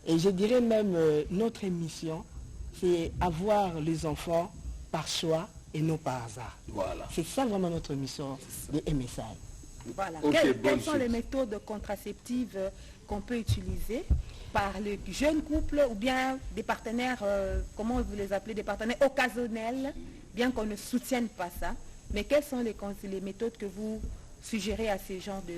Et je dirais même notre mission, c'est avoir les enfants par choix et non par hasard. Voilà. C'est ça vraiment notre mission de MSI. Voilà. Quelles sont les méthodes contraceptives qu'on peut utiliser par les jeunes couples ou bien des partenaires, comment vous les appelez, des partenaires occasionnels, bien qu'on ne soutienne pas ça. Mais quelles sont les méthodes que vous suggérez à ces gens de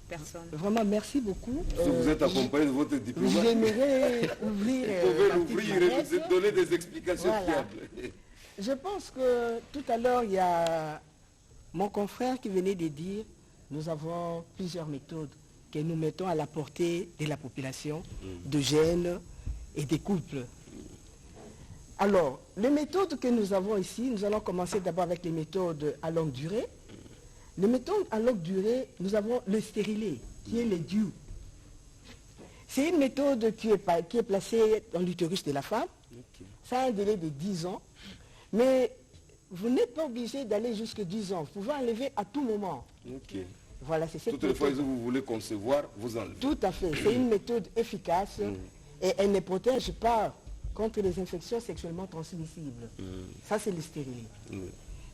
personnes? Vraiment, merci beaucoup. Vous êtes accompagné de votre diplôme. J'aimerais ouvrir. Vous pouvez l'ouvrir et nous donner des explications fiables. Je pense que tout à l'heure, il y a mon confrère qui venait de dire, nous avons plusieurs méthodes que nous mettons à la portée de la population, de jeunes et des couples. Alors, les méthodes que nous avons ici, nous allons commencer d'abord avec les méthodes à longue durée. Les méthodes à longue durée, nous avons le stérilet, qui est le DIU. C'est une méthode qui est placée dans l'utérus de la femme. Ça a un délai de 10 ans. Mais vous n'êtes pas obligé d'aller jusqu'à 10 ans. Vous pouvez enlever à tout moment. Voilà, c'est cette méthode. Toutes les fois que vous voulez concevoir, vous enlevez. Tout à fait. C'est une méthode efficace et elle ne protège pas contre les infections sexuellement transmissibles. Ça, c'est le stérilet.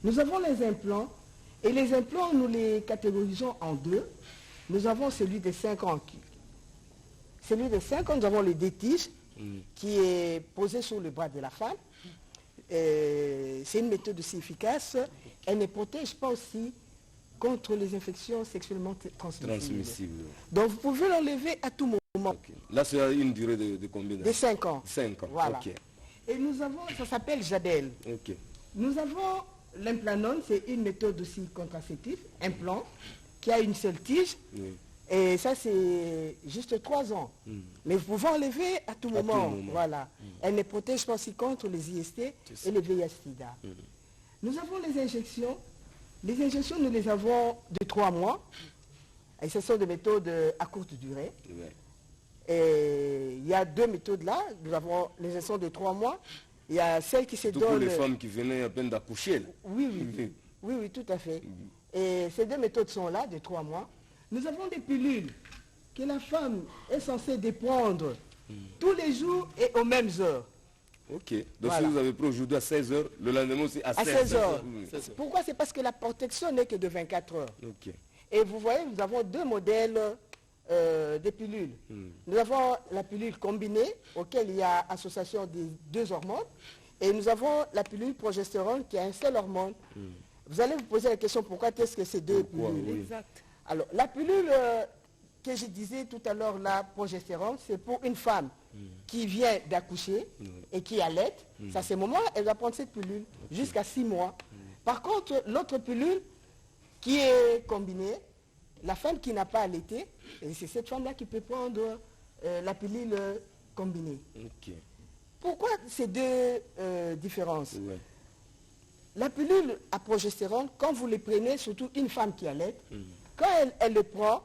Nous avons les implants. Et les implants, nous les catégorisons en deux. nous avons celui de 5 ans. Celui de 5 ans, nous avons le détige qui est posé sur le bras de la femme. C'est une méthode aussi efficace. Elle ne protège pas aussi contre les infections sexuellement transmissibles. Donc vous pouvez l'enlever à tout moment. Okay. Là, c'est une durée de combien d'années? De 5 ans. 5 ans, voilà. ok. Et nous avons, ça s'appelle Jadel. Okay. Nous avons l'implanone, c'est une méthode aussi contraceptive, implant, qui a une seule tige. Oui. Et ça, c'est juste 3 ans. Mais vous pouvez enlever à tout moment. Voilà. Elle ne protège pas aussi contre les IST et les VIH-Sida. Nous avons les injections. Les injections, nous les avons de 3 mois. Et ce sont des méthodes à courte durée. Et il y a 2 méthodes là. Nous avons les injections de 3 mois. Il y a celle qui se donne... Pour les femmes qui venaient à peine d'accoucher. Oui, tout à fait. Et ces 2 méthodes sont là, de 3 mois. Nous avons des pilules que la femme est censée prendre tous les jours et aux mêmes heures. Ok. Donc si vous avez pris aujourd'hui à 16 heures, le lendemain aussi à 16 heures. Pourquoi? C'est parce que la protection n'est que de 24 heures. Okay. Et vous voyez, nous avons 2 modèles de pilules. Nous avons la pilule combinée, auquel il y a association des 2 hormones. Et nous avons la pilule progestérone qui a un seul hormone. Vous allez vous poser la question, pourquoi est-ce que ces 2 pilules? Exact. Alors, la pilule que je disais tout à l'heure, la progestérone, c'est pour une femme qui vient d'accoucher et qui allait. C'est à ce moment, elle va prendre cette pilule jusqu'à 6 mois. Par contre, l'autre pilule qui est combinée, la femme qui n'a pas allaité, c'est cette femme-là qui peut prendre la pilule combinée. Okay. Pourquoi ces 2 différences? La pilule à progestérone, quand vous les prenez, surtout une femme qui allait, quand elle le prend,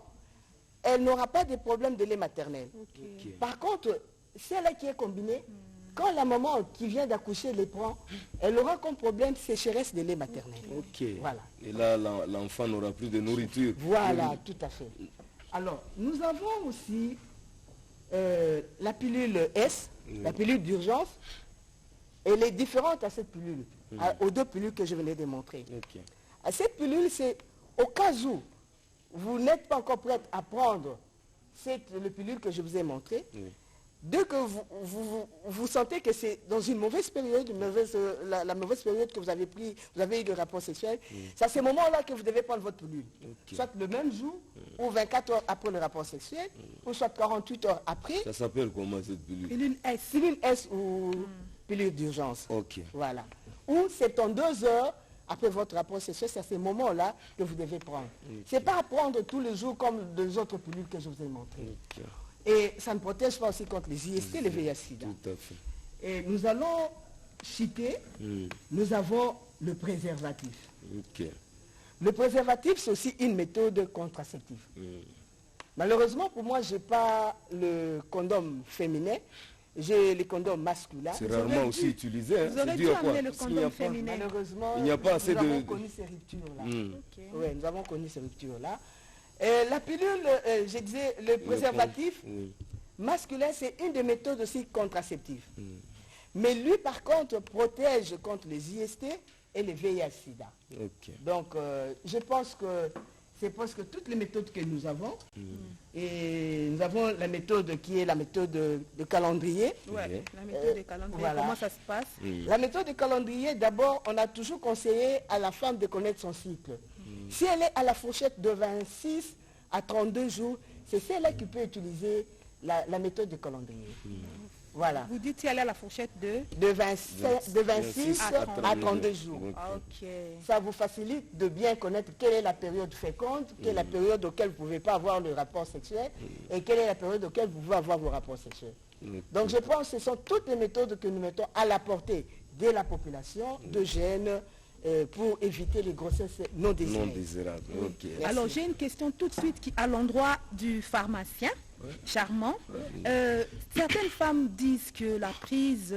elle n'aura pas de problème de lait maternel. Okay. Par contre, celle-là qui est combinée, quand la maman qui vient d'accoucher les prend, elle aura comme problème sécheresse de lait maternel. Okay. Voilà. Et là, l'enfant n'aura plus de nourriture. Voilà, tout à fait. Alors, nous avons aussi la pilule S, la pilule d'urgence. Elle est différente à cette pilule, aux 2 pilules que je venais de montrer. Okay. À cette pilule, c'est au cas où vous n'êtes pas encore prête à prendre le pilule que je vous ai montré. Dès que vous sentez que c'est dans une mauvaise période, la mauvaise période que vous avez eu le rapport sexuel, c'est à ce moment-là que vous devez prendre votre pilule. Okay. Soit le même jour, ou 24 heures après le rapport sexuel, ou soit 48 heures après. Ça s'appelle comment cette pilule? Pilule S. Pilule S ou pilule d'urgence. Ok. Voilà. Ou 72 heures après votre rapport sexuel, c'est à ce moment-là que vous devez prendre. Okay. Ce n'est pas à prendre tous les jours comme les autres pilules que je vous ai montrées. Okay. Et ça ne protège pas aussi contre les IST et les VIH-Sida. Tout à fait. Et nous allons citer, nous avons le préservatif. Okay. Le préservatif, c'est aussi une méthode contraceptive. Malheureusement, pour moi, je n'ai pas le condom féminin. J'ai les condoms masculins. C'est rarement aussi utilisé. Vous aurez dû amener le condom féminin. Malheureusement, il n'y a pas assez nous avons connu ces ruptures-là. Okay. Oui, nous avons connu ces ruptures-là. La pilule, je disais, le préservatif masculin, c'est une des méthodes aussi contraceptives. Mais lui, par contre, protège contre les IST et les VIH-Sida. Okay. Donc, je pense que c'est presque toutes les méthodes que nous avons. Et nous avons la méthode qui est la méthode de calendrier. Oui, la méthode de calendrier. Voilà. Comment ça se passe? La méthode de calendrier, d'abord, on a toujours conseillé à la femme de connaître son cycle. Si elle est à la fourchette de 26 à 32 jours, c'est celle-là qui peut utiliser la méthode de calendrier. Voilà. Vous dites si elle est à la fourchette de 26 à 32 jours. Okay. Ça vous facilite de bien connaître quelle est la période féconde, quelle est la période auquel vous ne pouvez pas avoir le rapport sexuel et quelle est la période auquel vous pouvez avoir vos rapports sexuels. Donc je pense que ce sont toutes les méthodes que nous mettons à la portée de la population, de jeunes, pour éviter les grossesses non désirables. Okay. Alors j'ai une question tout de suite à l'endroit du pharmacien. Charmant. Certaines femmes disent que la prise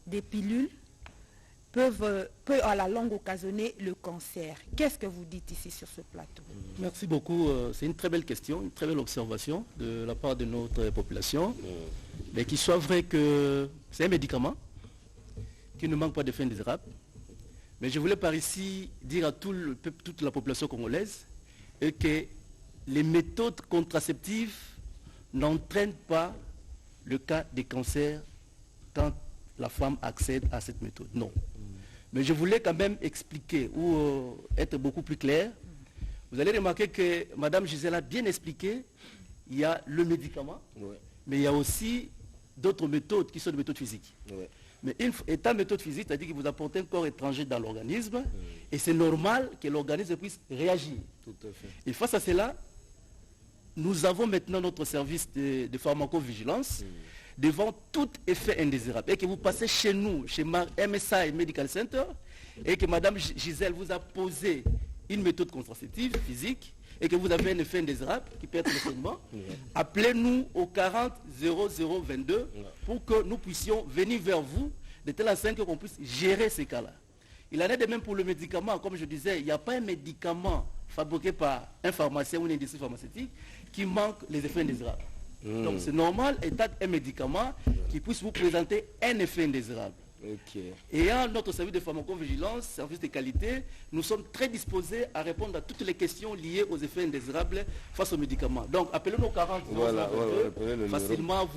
des pilules peut à la longue occasionner le cancer. Qu'est-ce que vous dites ici sur ce plateau? Merci beaucoup. C'est une très belle question, une très belle observation de la part de notre population. Mais qu'il soit vrai que c'est un médicament qui ne manque pas d'effets indésirables. Mais je voulais par ici dire à toute la population congolaise que les méthodes contraceptives n'entraînent pas le cas des cancers quand la femme accède à cette méthode. Non. Mais je voulais quand même expliquer ou être beaucoup plus clair. Vous allez remarquer que Mme Gisèle a bien expliqué, il y a le médicament, mais il y a aussi d'autres méthodes qui sont des méthodes physiques. Mais étant méthode physique, c'est-à-dire que vous apportez un corps étranger dans l'organisme, et c'est normal que l'organisme puisse réagir. Tout à fait. Et face à cela, nous avons maintenant notre service de pharmacovigilance devant tout effet indésirable. Et que vous passez chez nous, chez MSI Medical Center, et que Mme Gisèle vous a posé une méthode contraceptive physique, et que vous avez un effet indésirable qui peut être le saignement, appelez-nous au 40 0022 pour que nous puissions venir vers vous de telle sorte qu'on puisse gérer ces cas-là. Il en est de même pour le médicament. Comme je disais, il n'y a pas un médicament fabriqué par un pharmacien ou une industrie pharmaceutique qui manque les effets indésirables. Donc c'est normal, étant un médicament qui puisse vous présenter un effet indésirable. Et en notre service de pharmacovigilance, service de qualité, nous sommes très disposés à répondre à toutes les questions liées aux effets indésirables face aux médicaments. Donc appelez-nous au 40 facilement,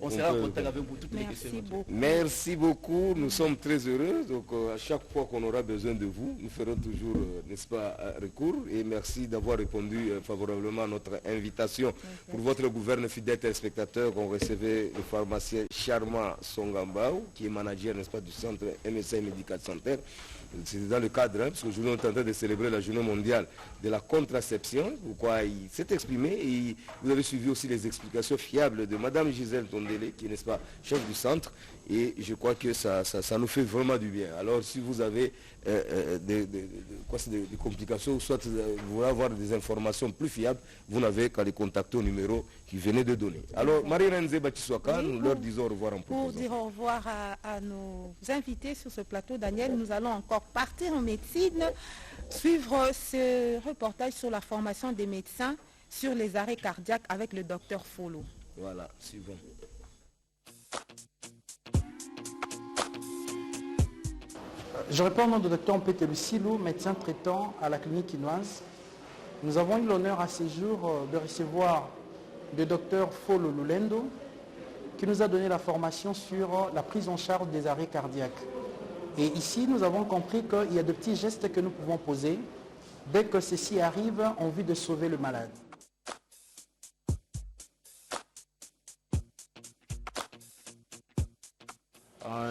on sera en contact avec vous toutes les questions. Merci beaucoup, nous sommes très heureux. Donc à chaque fois qu'on aura besoin de vous, nous ferons toujours, n'est-ce pas, recours. Et merci d'avoir répondu favorablement à notre invitation. Pour votre gouverne fidèle téléspectateur, on recevait le pharmacien Charma Songambao, qui est manager, n'est-ce pas, du centre MSI Medical Center. C'est dans le cadre, parce que nous sommes en train de célébrer la journée mondiale de la contraception, pourquoi il s'est exprimé, et vous avez suivi aussi les explications fiables de Mme Gisèle Tondele, qui est, n'est-ce pas, chef du centre, et je crois que ça nous fait vraiment du bien. Alors si vous avez des complications, soit vous voulez avoir des informations plus fiables, vous n'avez qu'à les contacter au numéro qui venait de donner. Alors Marie-Renze Batiswaka, nous leur disons au revoir en proposant. Pour dire au revoir à nos invités sur ce plateau, Daniel, nous allons encore partir en médecine, suivre ce reportage sur la formation des médecins sur les arrêts cardiaques avec le docteur Folo. Voilà, suivons. Je réponds au nom du docteur Mpete Lucilo, médecin traitant à la clinique quinoise. Nous avons eu l'honneur à ce jour de recevoir le docteur Folo Lulendo, qui nous a donné la formation sur la prise en charge des arrêts cardiaques. Et ici, nous avons compris qu'il y a de petits gestes que nous pouvons poser dès que ceci arrive en vue de sauver le malade.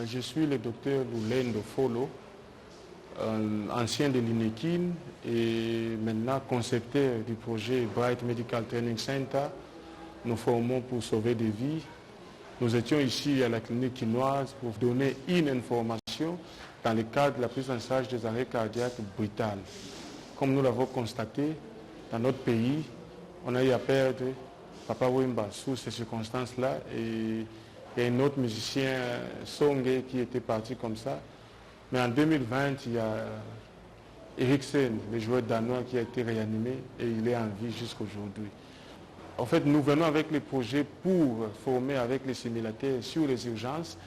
Je suis le docteur Lulendo Folo, ancien de l'INEKIN et maintenant concepteur du projet Bright Medical Training Center. Nous formons pour sauver des vies. Nous étions ici à la clinique quinoise pour donner une information dans le cadre de la prise en charge des arrêts cardiaques brutales. Comme nous l'avons constaté, dans notre pays, on a eu à perdre Papa Wemba sous ces circonstances-là et il y a un autre musicien, Songé, qui était parti comme ça. Mais en 2020, il y a Eriksen, le joueur danois, qui a été réanimé et il est en vie jusqu'aujourd'hui. En fait, nous venons avec les projets pour former avec les simulateurs sur les urgences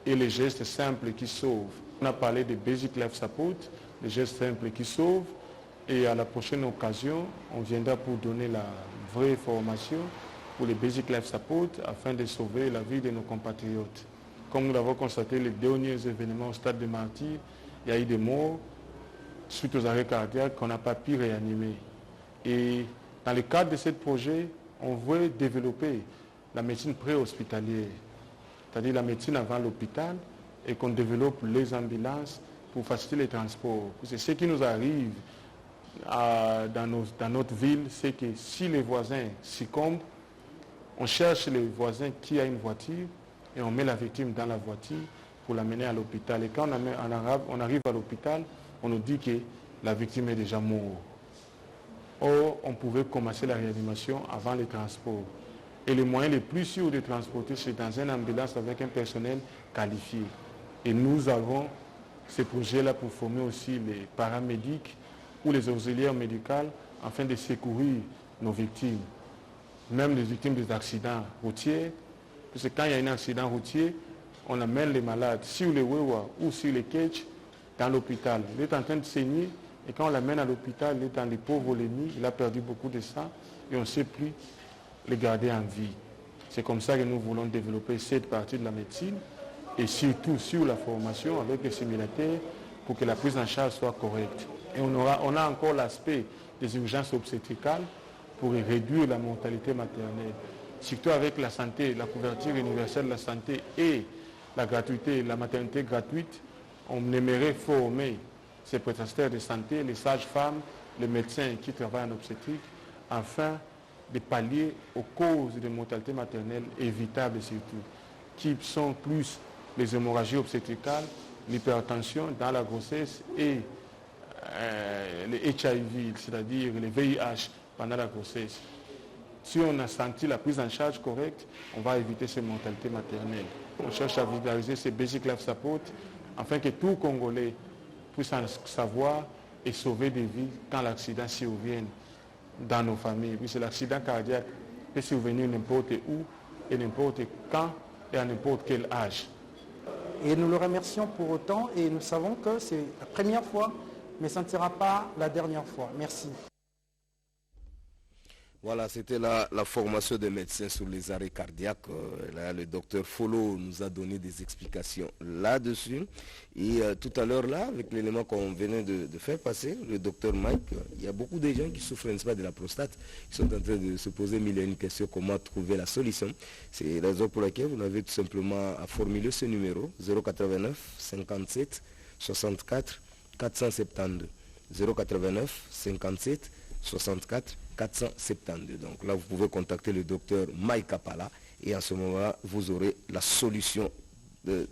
et les gestes simples qui sauvent. On a parlé de Basic Life Support, les gestes simples qui sauvent. Et à la prochaine occasion, on viendra pour donner la vraie formation pour les Basic Life Support afin de sauver la vie de nos compatriotes. Comme nous l'avons constaté, les derniers événements au stade de Martyrs, il y a eu des morts suite aux arrêts cardiaques qu'on n'a pas pu réanimer. Et dans le cadre de ce projet, on veut développer la médecine préhospitalière, c'est-à-dire la médecine avant l'hôpital, et qu'on développe les ambulances pour faciliter les transports. C'est ce qui nous arrive dans notre ville, c'est que si les voisins succombent, on cherche les voisins qui a une voiture et on met la victime dans la voiture pour l'amener à l'hôpital. Et quand on arrive à l'hôpital, on nous dit que la victime est déjà morte. Or, on pouvait commencer la réanimation avant le transport. Et le moyen le plus sûr de transporter, c'est dans une ambulance avec un personnel qualifié. Et nous avons ce projet-là pour former aussi les paramédics ou les auxiliaires médicaux afin de secourir nos victimes. Même les victimes des accidents routiers, parce que quand il y a un accident routier, on amène les malades sur les Wewa ou sur les Ketch dans l'hôpital. Il est en train de saigner, Et quand on l'amène à l'hôpital, il est dans l'hypovolémie, il a perdu beaucoup de sang et on ne sait plus le garder en vie. C'est comme ça que nous voulons développer cette partie de la médecine et surtout sur la formation avec les simulateurs pour que la prise en charge soit correcte. Et on a encore l'aspect des urgences obstétricales pour réduire la mortalité maternelle. Surtout avec la santé, la couverture universelle de la santé et la gratuité, la maternité gratuite, on aimerait former ces prestataires de santé, les sages-femmes, les médecins qui travaillent en obstétrique, afin de pallier aux causes de mortalité maternelle évitables surtout, qui sont plus les hémorragies obstétricales, l'hypertension dans la grossesse et les HIV, c'est-à-dire les VIH pendant la grossesse. Si on a senti la prise en charge correcte, on va éviter ces mortalités maternelles. On cherche à vulgariser ces basic life support afin que tout Congolais puisse en savoir et sauver des vies quand l'accident survient dans nos familles. Puisque l'accident cardiaque peut survenir n'importe où et n'importe quand et à n'importe quel âge. Et nous le remercions pour autant et nous savons que c'est la première fois, mais ça ne sera pas la dernière fois. Merci. Voilà, c'était la formation des médecins sur les arrêts cardiaques. Là, le docteur Follow nous a donné des explications là-dessus. Et tout à l'heure, là, avec l'élément qu'on venait de faire passer, le docteur Mike, il y a beaucoup de gens qui souffrent, n'est-ce pas, de la prostate, qui sont en train de se poser mille et une questions, comment trouver la solution. C'est la raison pour laquelle vous avez tout simplement à formuler ce numéro, 089 57 64 472. 089 57 64 472. Donc là, vous pouvez contacter le docteur Mike Kapala et à ce moment-là, vous aurez la solution de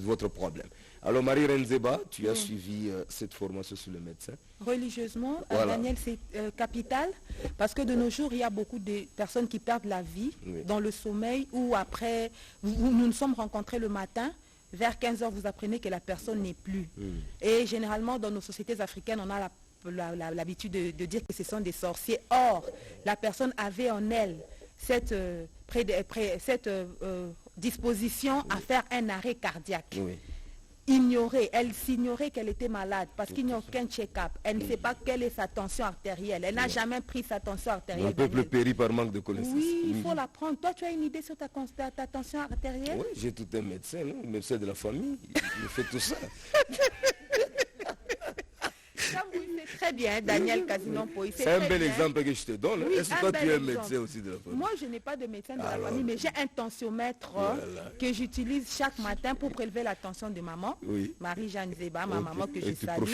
votre problème. Alors Marie Renzeba, tu as suivi cette formation sur le médecin. Religieusement, voilà. Daniel, c'est capital parce que de nos jours, il y a beaucoup de personnes qui perdent la vie dans le sommeil ou après, nous nous sommes rencontrés le matin. Vers 15 h, vous apprenez que la personne n'est plus. Et généralement, dans nos sociétés africaines, on a l'habitude de dire que ce sont des sorciers. Or, la personne avait en elle cette disposition à faire un arrêt cardiaque. Elle s'ignorait qu'elle était malade parce qu'il n'y a aucun check-up. Elle ne sait pas quelle est sa tension artérielle. Elle n'a jamais pris sa tension artérielle. Un peuple périt par manque de connaissances. Oui, il faut l'apprendre. Toi, tu as une idée sur ta tension artérielle? Oui, j'ai tout un médecin, un médecin de la famille. Il fait tout ça. Très bien, Daniel Kazinon-Poï. C'est un bel exemple que je te donne. Oui, est-ce que toi, tu es un médecin aussi de la famille? Moi, je n'ai pas de médecin de la famille, mais j'ai un tensiomètre que j'utilise chaque matin pour prélever la tension de maman, Marie-Jeanne Zeba, ma maman que je salue.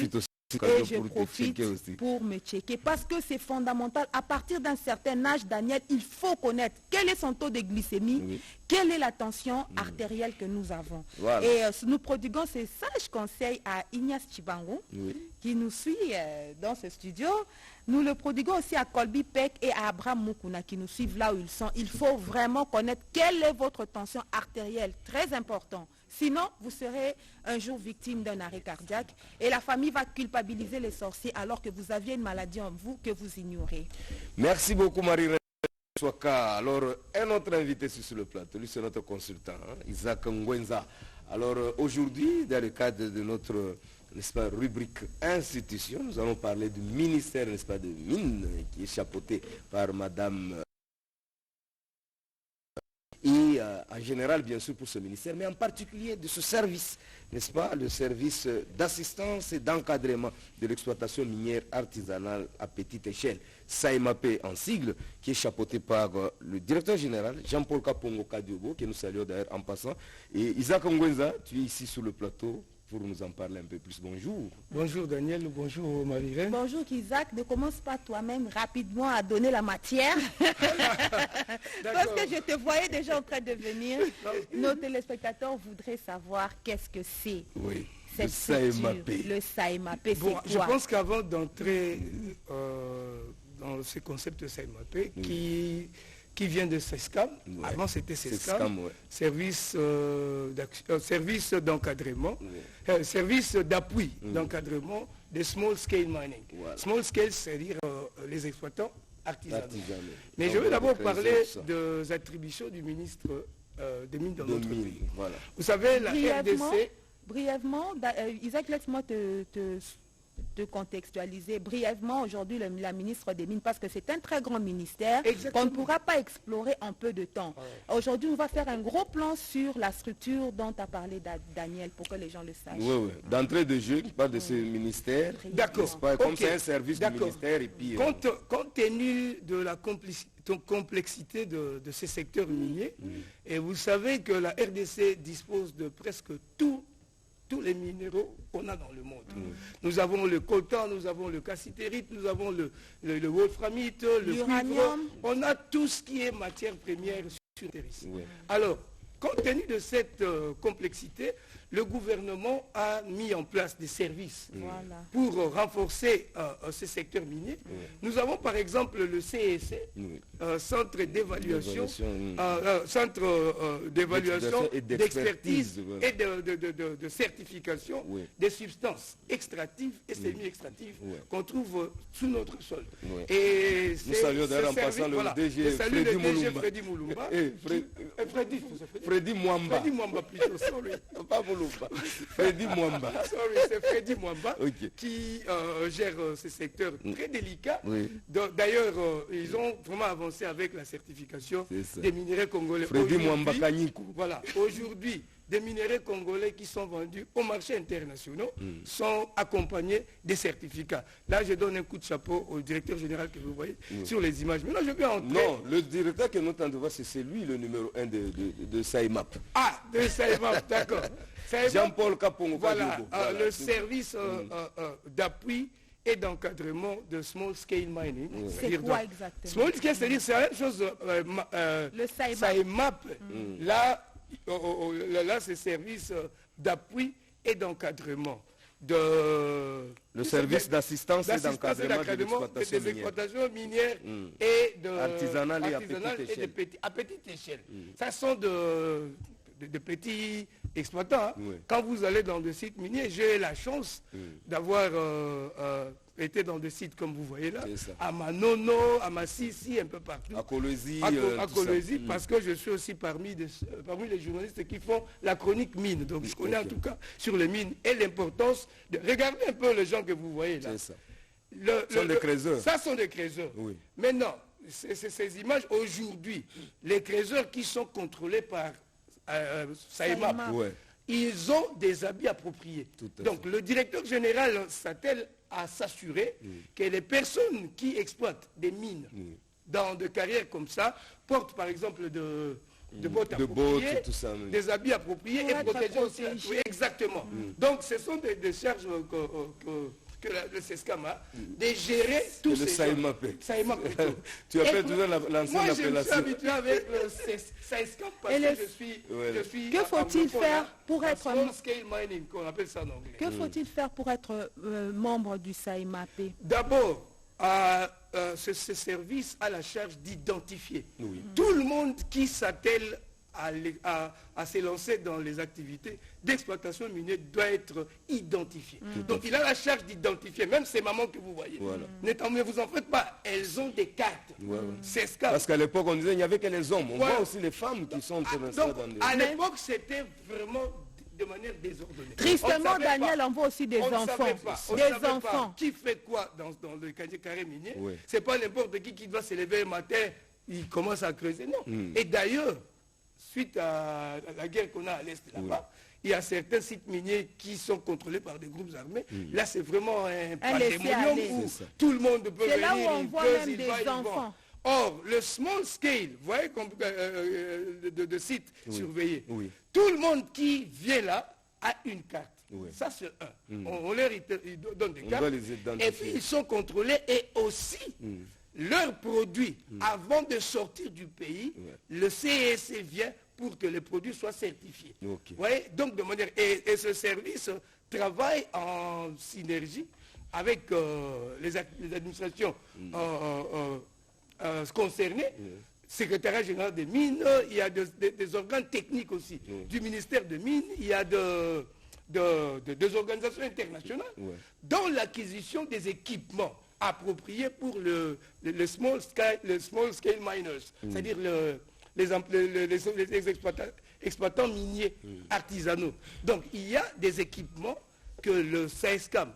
Et je profite pour me checker parce que c'est fondamental. À partir d'un certain âge, Daniel, il faut connaître quel est son taux de glycémie, quelle est la tension artérielle que nous avons. Voilà. Et nous prodiguons ces sages conseils à Ignace Chibango qui nous suit dans ce studio. Nous le prodiguons aussi à Colby Peck et à Abraham Mukuna qui nous suivent là où ils sont. Il faut vraiment connaître quelle est votre tension artérielle, très important. Sinon, vous serez un jour victime d'un arrêt cardiaque et la famille va culpabiliser les sorciers alors que vous aviez une maladie en vous que vous ignorez. Merci beaucoup Marie. Alors, un autre invité sur le plateau, lui c'est notre consultant, Isaac Ngwenza. Alors, aujourd'hui, dans le cadre de notre rubrique institution, nous allons parler du ministère, n'est-ce pas, de Mines, qui est chapeauté par Madame... Et en général, bien sûr, pour ce ministère, mais en particulier de ce service, n'est-ce pas, le service d'assistance et d'encadrement de l'exploitation minière artisanale à petite échelle, SAEMAP en sigle, qui est chapeauté par le directeur général, Jean-Paul Kapongo Kadiobo, que nous saluons d'ailleurs en passant. Et Isaac Ngwenza, tu es ici sur le plateau pour nous en parler un peu plus. Bonjour. Bonjour Daniel, bonjour Marie-Reine. Bonjour Isaac, ne commence pas toi-même rapidement à donner la matière. Parce que je te voyais déjà en train de venir. Nos téléspectateurs voudraient savoir qu'est-ce que c'est. Oui, cette SAEMAP. Le SAEMAP, bon, je pense qu'avant d'entrer dans ce concept SAEMAP, qui vient de SESCAM, avant c'était SESCAM, service d'encadrement, service d'appui d'encadrement de small scale mining. Small scale, c'est-à-dire les exploitants artisanaux. Mais je veux d'abord parler des attributions du ministre des Mines dans notre pays. Vous savez, la RDC... Brièvement, Isaac, laisse-moi te de contextualiser brièvement aujourd'hui la ministre des Mines, parce que c'est un très grand ministère qu'on ne pourra pas explorer en peu de temps. Aujourd'hui, on va faire un gros plan sur la structure dont a parlé Daniel, pour que les gens le sachent. Oui. D'entrée de jeu, qui parle de ce ministère. D'accord. Comme c'est un service du ministère. Et puis, compte tenu de la complexité de ces secteurs miniers, et vous savez que la RDC dispose de presque tous les minéraux qu'on a dans le monde. Nous avons le coltan, nous avons le cassitérite, nous avons le wolframite, le cuivre. On a tout ce qui est matière première sur Terre. Alors, compte tenu de cette complexité, le gouvernement a mis en place des services pour renforcer ce secteur minier. Nous avons par exemple le CEC, Centre d'évaluation, d'expertise et de certification des substances extractives et semi-extractives qu'on trouve sous notre sol. Et nous saluons d'ailleurs en passant le DG Freddy Moulumba. Freddy Mwamba. Freddy Mwamba plutôt, sorry. Pas Moulumba. Freddy Mwamba. Sorry, c'est Freddy Mwamba qui gère ces secteurs très délicats. D'ailleurs, ils ont vraiment avancé avec la certification des minéraux congolais. Freddy Mwamba Kanyikou. Voilà, aujourd'hui, des minéraux congolais qui sont vendus au marché international sont accompagnés des certificats. Là, je donne un coup de chapeau au directeur général que vous voyez sur les images. Maintenant, je vais entrer... Non, le directeur que nous tentons de voir, c'est lui le numéro 1 de SAIMAP. Ah, de SAIMAP, d'accord. Jean-Paul Kapongo. Voilà, le service d'appui et d'encadrement de small scale mining. C'est quoi exactement? Small scale, c'est-à-dire c'est la même chose. Le SAIMAP. Là, c'est service d'appui et d'encadrement. Le service d'assistance et d'encadrement des exploitations minières et de artisanales et à petite échelle. Ça sont de petits exploitants. Quand vous allez dans des sites miniers, j'ai la chance d'avoir été dans des sites comme vous voyez là, à Manono, à Massissi, un peu partout. À Kolwezi. À Kolwezi, parce que je suis aussi parmi les journalistes qui font la chronique mine. Donc je connais en tout cas sur les mines et l'importance de... Regardez un peu les gens que vous voyez là. Ça. Sont des creuseurs. Ça sont des creuseurs. Maintenant, ces images aujourd'hui, les creuseurs qui sont contrôlés par SAIMAP, ils ont des habits appropriés. Donc le directeur général s'attelle à s'assurer que les personnes qui exploitent des mines dans des carrières comme ça portent par exemple de bottes appropriées, des habits appropriés et protégés aussi. Exactement. Donc ce sont des charges que le SESCAM a, de gérer tous ces SAIMAP. Tu appelles toujours l'ancienne appellation. Moi, je suis habitué avec le SESCAM parce que je suis... Que faut-il faire pour être... Small scale mining, qu'on appelle ça en anglais. Que faut-il faire pour être membre du SAIMAP? D'abord, ce service a la charge d'identifier tout le monde qui s'attelle à se lancer dans les activités d'exploitation minière doit être identifié. Donc il a la charge d'identifier, même ces mamans que vous voyez. Ne vous en faites pas, elles ont des cartes. Parce qu'à l'époque on disait qu'il n'y avait que les hommes. On voit aussi les femmes qui sont dans des... À l'époque c'était vraiment de manière désordonnée. Tristement, Daniel, on voit aussi des enfants. Des enfants. Qui fait quoi dans le carré minier? C'est pas n'importe qui doit se lever le matin, il commence à creuser. Non. Et d'ailleurs, suite à la guerre qu'on a à l'Est là-bas, il y a certains sites miniers qui sont contrôlés par des groupes armés. Là, c'est vraiment un pandémonium où tout le monde peut venir. C'est là où on voit même des enfants. Or, le small scale, vous voyez, de sites surveillés, tout le monde qui vient là a une carte. Ça, c'est un. On leur donne des cartes. Et puis, ils sont contrôlés et aussi... leurs produits, avant de sortir du pays, le CEC vient pour que les produits soient certifiés. Vous voyez, donc de manière... Et ce service travaille en synergie avec les administrations concernées, secrétariat général des mines, il y a des organes techniques aussi, du ministère des mines, il y a des organisations internationales, dans l'acquisition des équipements appropriés pour le small scale miners, c'est-à-dire les exploitants miniers artisanaux. Donc il y a des équipements que le SAESCAM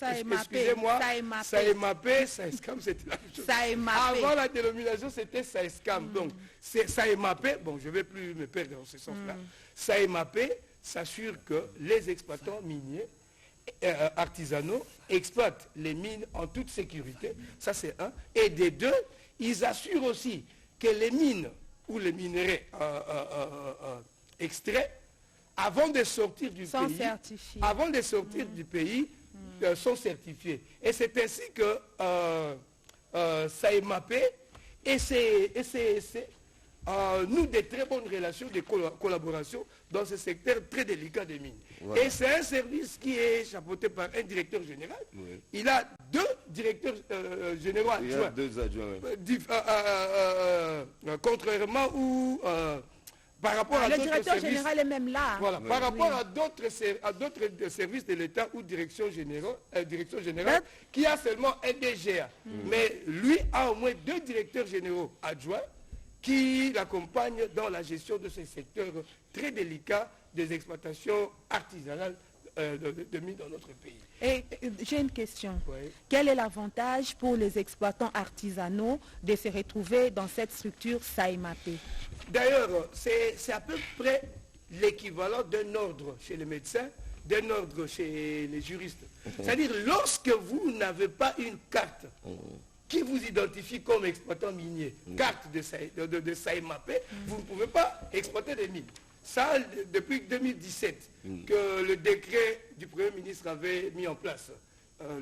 excusez-moi, Saemapé, Saescam, c'était la même chose. Avant la dénomination, c'était Saescam. Donc, Saemapé, bon, je ne vais plus me perdre dans ce sens-là. Saemapé s'assure que les exploitants miniers artisanaux exploitent les mines en toute sécurité. Ça, c'est un. Et des deux, ils assurent aussi que les mines ou les minerais extraits, avant de sortir du pays, sont certifiés. Et c'est ainsi que Saemapé nous des très bonnes relations de collaboration dans ce secteur très délicat des mines. Voilà. Et c'est un service qui est chapeauté par un directeur général. Oui. Il a deux directeurs généraux adjoints. Il y a deux adjoints. Contrairement ou par rapport à d'autres services. Le directeur général est même là. Voilà. Oui. Par rapport à d'autres services de l'État ou direction générale qui a seulement un DGA. Mais lui a au moins deux directeurs généraux adjoints qui l'accompagne dans la gestion de ces secteurs très délicats des exploitations artisanales de mines dans notre pays. Et j'ai une question. Oui. Quel est l'avantage pour les exploitants artisanaux de se retrouver dans cette structure Saemapé? D'ailleurs, c'est à peu près l'équivalent d'un ordre chez les médecins, d'un ordre chez les juristes. C'est-à-dire, lorsque vous n'avez pas une carte qui vous identifie comme exploitant minier, carte de Saemapé, vous ne pouvez pas exploiter des mines. Ça, depuis 2017, que le décret du Premier ministre avait mis en place.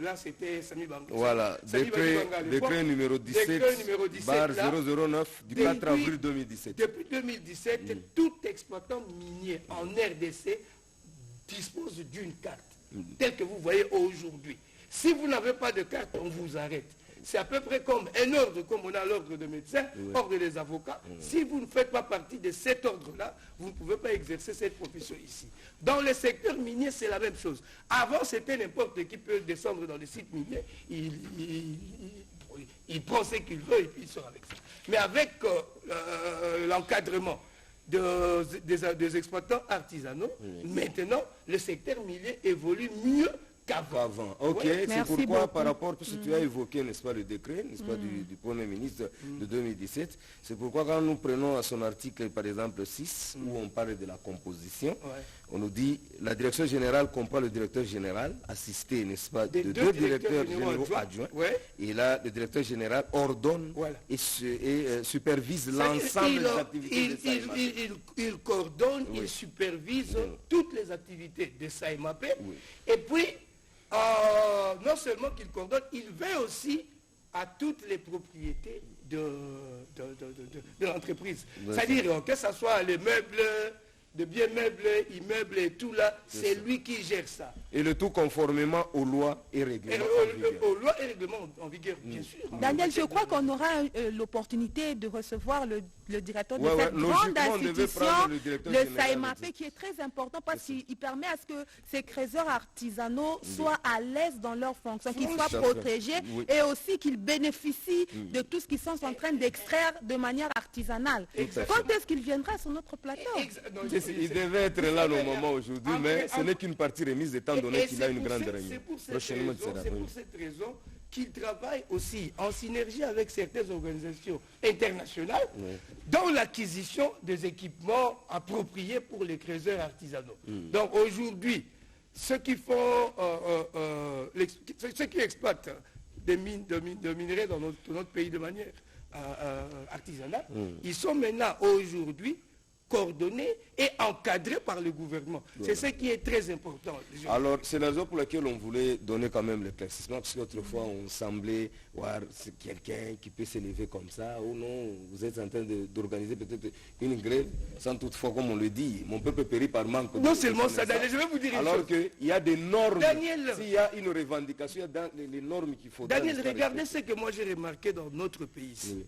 Là, c'était Samy Bangali. Voilà, décret numéro 17, barre 009 du 4 avril 2017. Depuis 2017, tout exploitant minier en RDC dispose d'une carte, telle que vous voyez aujourd'hui. Si vous n'avez pas de carte, on vous arrête. C'est à peu près comme un ordre, comme on a l'ordre de médecins, ordre des avocats. Si vous ne faites pas partie de cet ordre-là, vous ne pouvez pas exercer cette profession ici. Dans le secteur minier, c'est la même chose. Avant, c'était n'importe qui peut descendre dans les sites miniers. Il prend ce qu'il veut et puis il sort avec ça. Mais avec l'encadrement des exploitants artisanaux, maintenant, le secteur minier évolue mieux qu'avant. Ok, ouais. C'est pourquoi par rapport, puisque tu as évoqué, n'est-ce pas, le décret, n'est-ce pas, du Premier ministre de 2017, c'est pourquoi quand nous prenons à son article, par exemple, 6, où on parle de la composition, on nous dit, la direction générale comprend le directeur général, assisté, n'est-ce pas, de deux directeurs généraux adjoints, et là, le directeur général ordonne et supervise l'ensemble des activités de Saemapé. Il coordonne, il supervise toutes les activités de Saemapé, et puis, non seulement qu'il coordonne, il veille aussi à toutes les propriétés de l'entreprise. C'est-à-dire que ce soit les meubles, de biens meubles, immeubles et tout là, c'est lui qui gère ça. Et le tout conformément aux lois et règlements en vigueur. Aux lois et règlements en vigueur, bien sûr. Daniel, je crois qu'on aura l'opportunité de recevoir le directeur de cette grande institution, le Saemapé, qui est très important parce qu'il permet à ce que ces créateurs artisanaux soient à l'aise dans leurs fonctions, qu'ils soient protégés et aussi qu'ils bénéficient de tout ce qu'ils sont en train d'extraire de manière artisanale. Quand est-ce qu'il viendra sur notre plateau? Il devait être là au moment aujourd'hui, mais ce n'est qu'une partie remise étant donné qu'il a une grande réunion. Prochainement, c'est pour cette raison qu'il travaille aussi en synergie avec certaines organisations internationales dans l'acquisition des équipements appropriés pour les créateurs artisanaux. Donc aujourd'hui, ceux qui exploitent des mines de minerais dans notre pays de manière artisanale, ils sont maintenant aujourd'hui coordonnés et encadrés par le gouvernement. C'est ce qui est très important. Alors, c'est la raison pour laquelle on voulait donner quand même l'éclaircissement, parce qu'autrefois, on semblait voir quelqu'un qui peut s'élever comme ça, ou non, vous êtes en train d'organiser peut-être une grève, sans toutefois, comme on le dit, mon peuple périt par manque. Non seulement ça, Daniel, je vais vous dire une chose. Alors qu'il y a des normes, s'il y a une revendication, il y a les normes qu'il faut... Daniel, regardez ce que moi j'ai remarqué dans notre pays ici.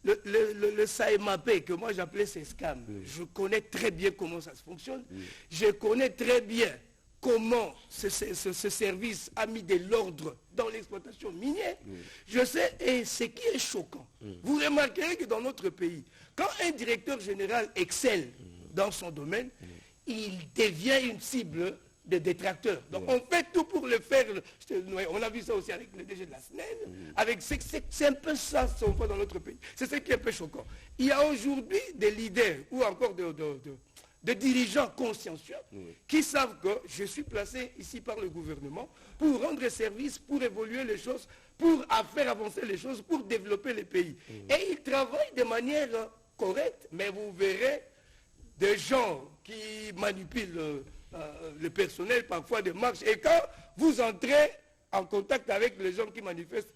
Le Saemapé, que moi j'appelais Saescam, je connais très bien comment ça fonctionne. Je connais très bien comment ce service a mis de l'ordre dans l'exploitation minière. Je sais, et ce qui est choquant, vous remarquerez que dans notre pays, quand un directeur général excelle dans son domaine, il devient une cible des détracteurs. Donc on fait tout pour le faire. On a vu ça aussi avec le DG de la SNEL. C'est un peu ça, si on voit dans notre pays. C'est ce qui est un peu choquant. Il y a aujourd'hui des leaders ou encore de dirigeants consciencieux qui savent que je suis placé ici par le gouvernement pour rendre service, pour évoluer les choses, pour faire avancer les choses, pour développer les pays. Et ils travaillent de manière correcte, mais vous verrez des gens qui manipulent le personnel, parfois des marches. Et quand vous entrez en contact avec les gens qui manifestent,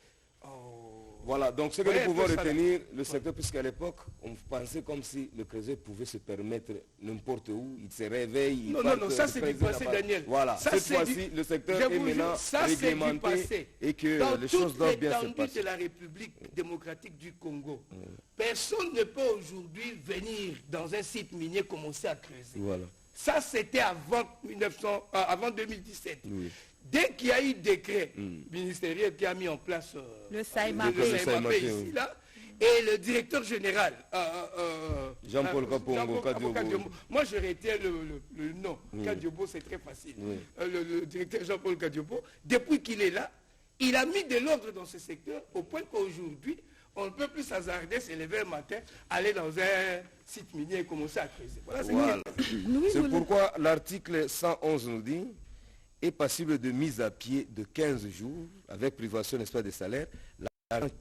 voilà, donc ce que nous pouvons retenir, le secteur, puisqu'à l'époque, on pensait comme si le Crézet pouvait se permettre n'importe où, il se réveille, non, ça c'est du passé, Daniel. Voilà, cette fois-ci, le secteur est maintenant réglementé et que les choses doivent bien se passer. Dans toute l'étendue de la République démocratique du Congo, personne ne peut aujourd'hui venir dans un site minier commencer à creuser. Voilà. Ça c'était avant 2017. Oui. Dès qu'il y a eu décret ministériel qui a mis en place le SAIMAP ici, là, et le directeur général, Jean-Paul Kadiobo. Moi, je retiens le nom. Kadiobo, c'est très facile. Le directeur Jean-Paul Kadiobo, depuis qu'il est là, il a mis de l'ordre dans ce secteur au point qu'aujourd'hui, on ne peut plus s'hasarder, se lever le matin, aller dans un site minier et commencer à creuser. Voilà, c'est pourquoi l'article 111 nous dit est passible de mise à pied de 15 jours avec privation, n'est-ce pas, des salaires,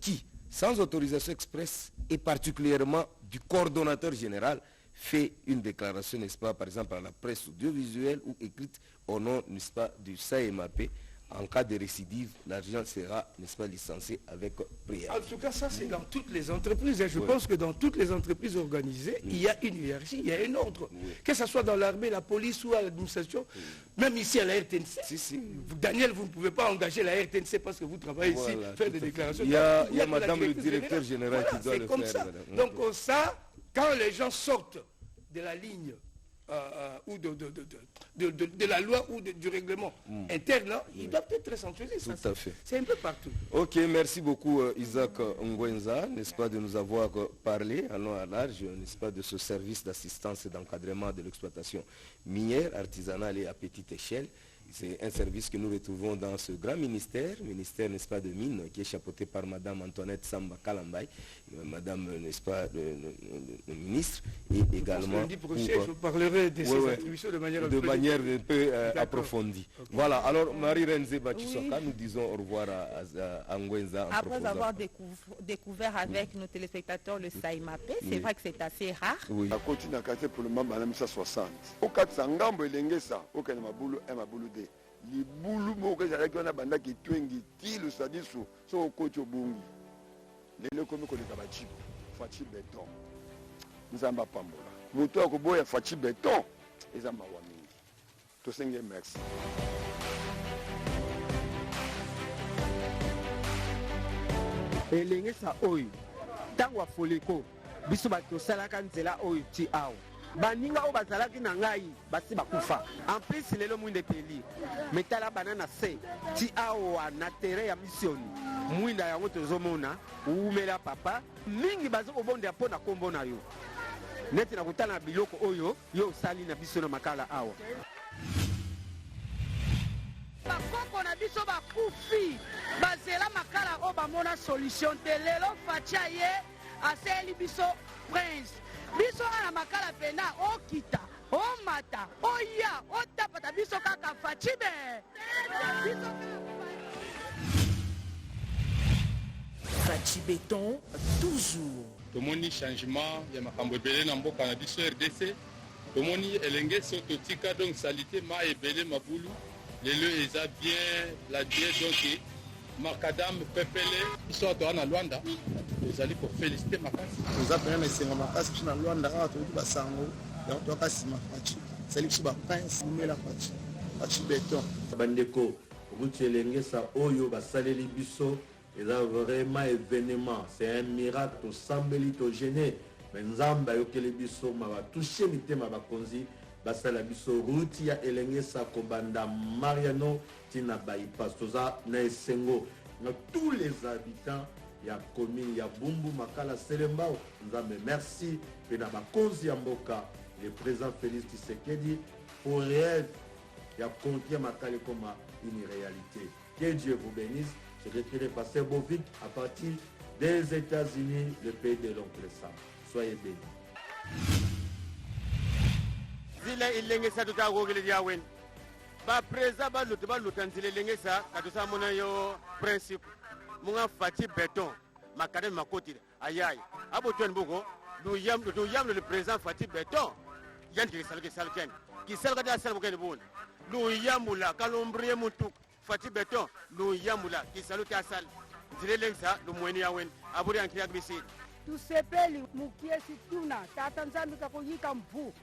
qui, sans autorisation expresse et particulièrement du coordonnateur général, fait une déclaration, n'est-ce pas, par exemple à la presse audiovisuelle ou écrite au nom, n'est-ce pas, du SAIMAP. En cas de récidive, l'argent sera, n'est-ce pas, licencié avec prière. En tout cas, ça c'est dans toutes les entreprises. Et je pense que dans toutes les entreprises organisées, il y a une hiérarchie, il y a un ordre. Que ce soit dans l'armée, la police ou à l'administration, même ici à la RTNC. Daniel, vous ne pouvez pas engager la RTNC parce que vous travaillez ici, faire des déclarations. Il y a madame le directeur général qui doit le faire. Ça. Donc ça, quand les gens sortent de la ligne, ou de la loi ou du règlement interne, ils doivent être sanctionnés. Tout à fait. C'est un peu partout. Ok, merci beaucoup Isaac Ngwenza, n'est-ce pas, de nous avoir parlé à long et à large, n'est-ce pas, de ce service d'assistance et d'encadrement de l'exploitation minière, artisanale et à petite échelle. C'est un service que nous retrouvons dans ce grand ministère, n'est-ce pas, de mines, qui est chapeauté par Madame Antoinette Samba Kalambay, Madame, n'est-ce pas, le ministre, et également... Lundi prochain, je parlerai de ces attributions de manière un peu approfondie. Okay. Voilà, alors Marie-Renze Bachisoka, nous disons au revoir à Ngwenza. Après avoir découvert avec nos téléspectateurs le SAIMAP, c'est vrai que c'est assez rare. Oui. On continue à casser pour le moment à 60. Au cas de Sangambo et Lengesa, au cas de Maboulou et Maboulou. Les boulous moke ezalaki wana bandaki twengi ti lusadi so so okoti obungi lelo komi koleka bachibo fachi beton nzamba pambola moto akoboya fachi beton eza mawa mingi tosenge merci elengesa oyo ntango afoleko biso bato osalaka nzela oyo ti awa baninga oyo bazalaki na ngai basi bakufa en plus lelo mwinde peli metala bana na se ti awa na tere ya misioni mwinda yango tozomona umela papa mingi baza kobondela mpo na kombo na yo neti na kotala na biloko oyo yo osali na biso na makala awa bakoko na biso bakufi bazela makala oyo bamona solution te lelo facia ye aseli biso prince biso na makala pena okita omata oya otapata biso kaka facibe faci béton toujours tomoni changement ya makambo ebele na mboka na biso RDC tomoni elenge so totika donc salite ma ebele mabulu lelo eza bien la bien donc makadam pepele biso to na Luanda ezali ko féliciter makasi toza pena na senga makasi biso na Luanda kaka toki basango ya to kasi mafachi sali biso ba prince mumela faci béton bandeko route elenge sa oyo basaleli biso eza vraiment événement c'est un miracle to sambeli to gêné mais nzamba yokeli biso ma ba toucher mitema bakonzi basala biso route ya elenge sa kobanda Mariano tina bypass toza na esengo na tous les habitants ya commune ya Bumbu Makala Selembao nzambe merci pe na bakonzi ya mboka le président Félix Tshisekedi pour il y a compté Makale comme une réalité. Que Dieu vous bénisse. Je retiré Pasteur Bovic à partir des États-Unis, le pays de l'oncle Sam. Soyez bénis. Zile ilengesa tutagogele yawen. Ba preza ba lutanzile lengesa katusa mona yo principe. Munga fati béton. Makade makoti ayayi. Abo twen bugo du yam le président fati béton. Yan ki salken. Ki salga da salga ken bon. Lu yamula kalombriye mutuk fati béton. Lu yamula ki saluti asal. Zile lengesa lu mweni yawen. Aburi ankiri agbisi. Tusepeli mukiesi tuna tata nzambi kakuyika mvu.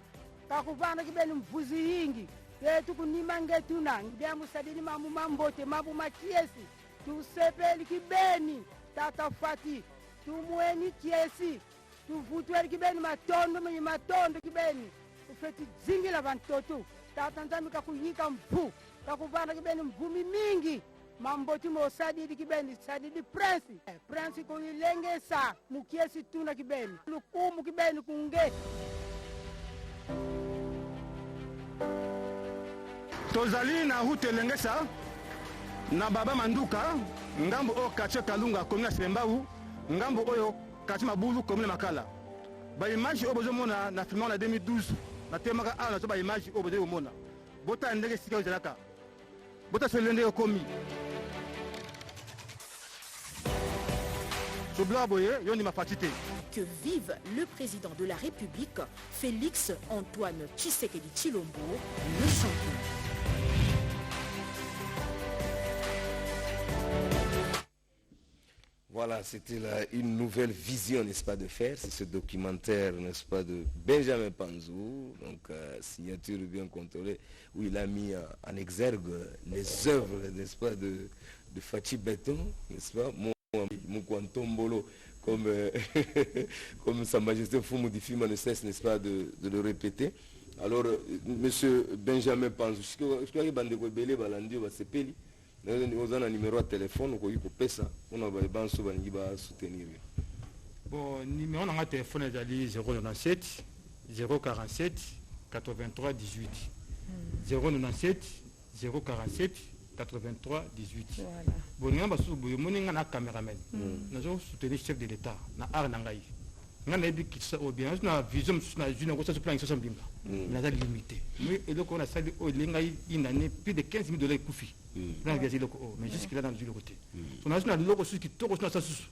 Kakuvana kibeni mvuzi yingi. Yetu kunimange tuna ngibia musadini mamu mambote mamu makiesi. Tusepeli kibeni tata fati. Tumweni kiesi. Tuvutweli kibeni matondo mwenye matondo kibeni. Ufeti zingi la vantoto. Tata nzambi kakuyika mvu. Kakuvana kibeni mvumi mingi. Mamboti mo sadidi kibeni sadidi prince. Prince kuyilengesa mukiesi tuna kibeni. Lukumu kibeni kunge. Tozali na route Lengesa na Baba Manduka ngambo o quartier Kalunga commune Sembau ngambo oyo quartier Mabulu commune Makala. Ba image obozo mona na film na 2012 na temaka ala to ba image obozo mona. Bota ndenge sika ozalaka. Bota selende okomi. Que vive le président de la République, Félix Antoine Tshisekedi Tshilombo, le champion. Voilà, c'était une nouvelle vision, n'est-ce pas, de faire. C'est ce documentaire, n'est-ce pas, de Benjamin Panzou, donc signature bien contrôlée, où il a mis en exergue les œuvres, n'est-ce pas, de Fati Béton, n'est-ce pas, Moukwantambolo, comme, comme Sa Majesté Fumu Difima ne cesse, n'est-ce pas, de le répéter. Alors, monsieur Benjamin Panzou, je crois que Bandeko Bele Balandi va s'épéler. Nous avons un numéro de téléphone, on a soutenir. Bon, numéro de téléphone est 097 047 83 18. 097 047 83 18. Bon, nous avons un caméraman. Nous avons soutenu le chef de l'État, na Arnangaï. Nous avons dit que c'est bien, nous avons vision, nous avons un plan de limité. Et donc on a sali une année plus de 15 000 $ Koufi. Mais jusque-là dans le côté. On a un logo qui tourne sur sa sous.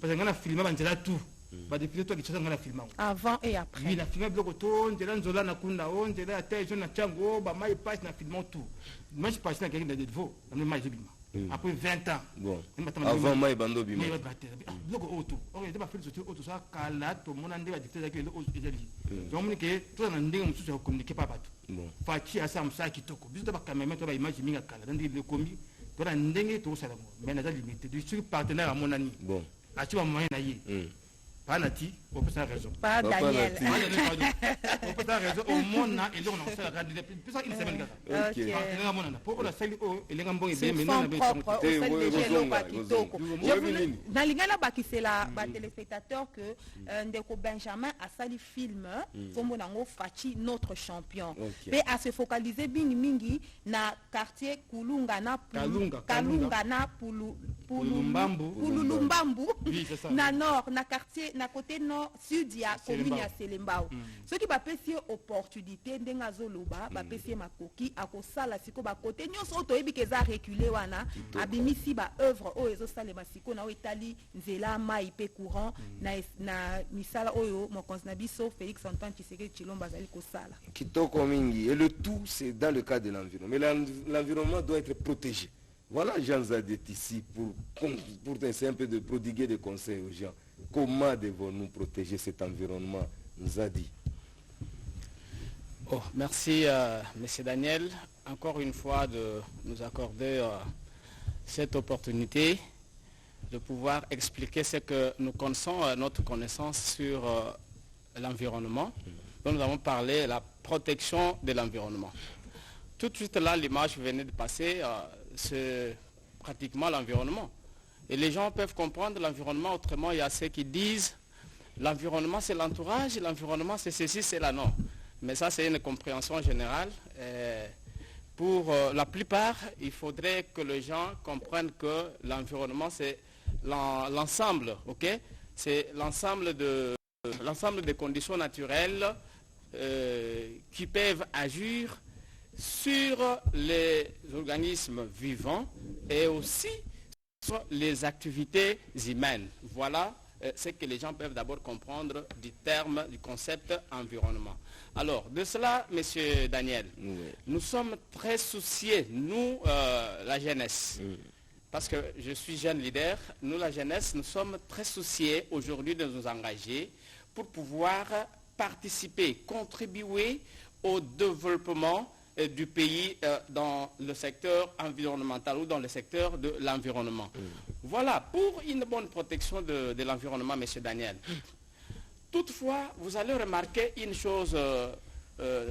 Parce qu'on a filmé tout. Avant et après. Oui, on a filmé le logo, on a Zola Nakunda, on a la tête, on a Tchango, on a pas filmé tout. Moi je passe dans quelqu'un de devant, on a mal après 20 ans. Bon. Avant Maï Bando Bima. Logo auto. On a pas fait le auto, ça cala, tout le monde a dit que c'est le donc tout le monde a communiqué pas partout. Bon. Fati a ça qui toko. Bis d'abord quand même tu vas imaginer cala, dans le commis, tu vas ndenge tout ça là. Mais na limité. Du suis partenaire à mon ami. Bon. A tu vas moyen naïe. Pas Nati, on peut avoir raison. Pas Daniel. On peut avoir raison. Au monde, et là, on a fait la radio depuis une semaine. Ok. Pour la salle, il est un bon idée, mais non, Nalingana bakisela ba téléspectateur que Ndeko Benjamin a sali film comme on Fati notre champion. Et à se focaliser mingi na quartier Kulunga na Pululumbambu na nord na quartier na côté nord sud ya commune ya Selembao. Ce qui va passer opportunité ndenga zoloba ba passer makoki akosala siko ba côté nyonso to ebikeza reculer wana abimisi ba œuvre o ezo salema siko na etali nzela mai pe courant na misala oyo mokonzi na biso Félix Antoine Tshisekedi Tshilombo azali kosala. Kitoko mingi et le tout c'est dans le cadre de l'environnement. Mais l'environnement doit être protégé. Voilà Jean Zadet ici pour essayer un peu de prodiguer des conseils aux gens. Comment devons-nous protéger cet environnement, Zadi? Oh, merci M. Daniel, encore une fois de nous accorder cette opportunité de pouvoir expliquer ce que nous connaissons, notre connaissance sur l'environnement. Donc nous avons parlé de la protection de l'environnement. Tout de suite là, l'image venait de passer, c'est pratiquement l'environnement. Et les gens peuvent comprendre l'environnement autrement. Il y a ceux qui disent l'environnement c'est l'entourage, l'environnement c'est ceci, c'est là. Non. Mais ça c'est une compréhension générale. pour la plupart, il faudrait que les gens comprennent que l'environnement, c'est l'ensemble, ok? C'est l'ensemble des conditions naturelles qui peuvent agir sur les organismes vivants et aussi sur les activités humaines. Voilà ce que les gens peuvent d'abord comprendre du terme, du concept environnement. Alors, de cela, Monsieur Daniel, nous sommes très souciés, nous, la jeunesse, parce que je suis jeune leader, nous, la jeunesse, nous sommes très souciés aujourd'hui de nous engager pour pouvoir participer, contribuer au développement du pays dans le secteur environnemental ou dans le secteur de l'environnement. Voilà, pour une bonne protection de l'environnement, M. Daniel. Toutefois, vous allez remarquer une chose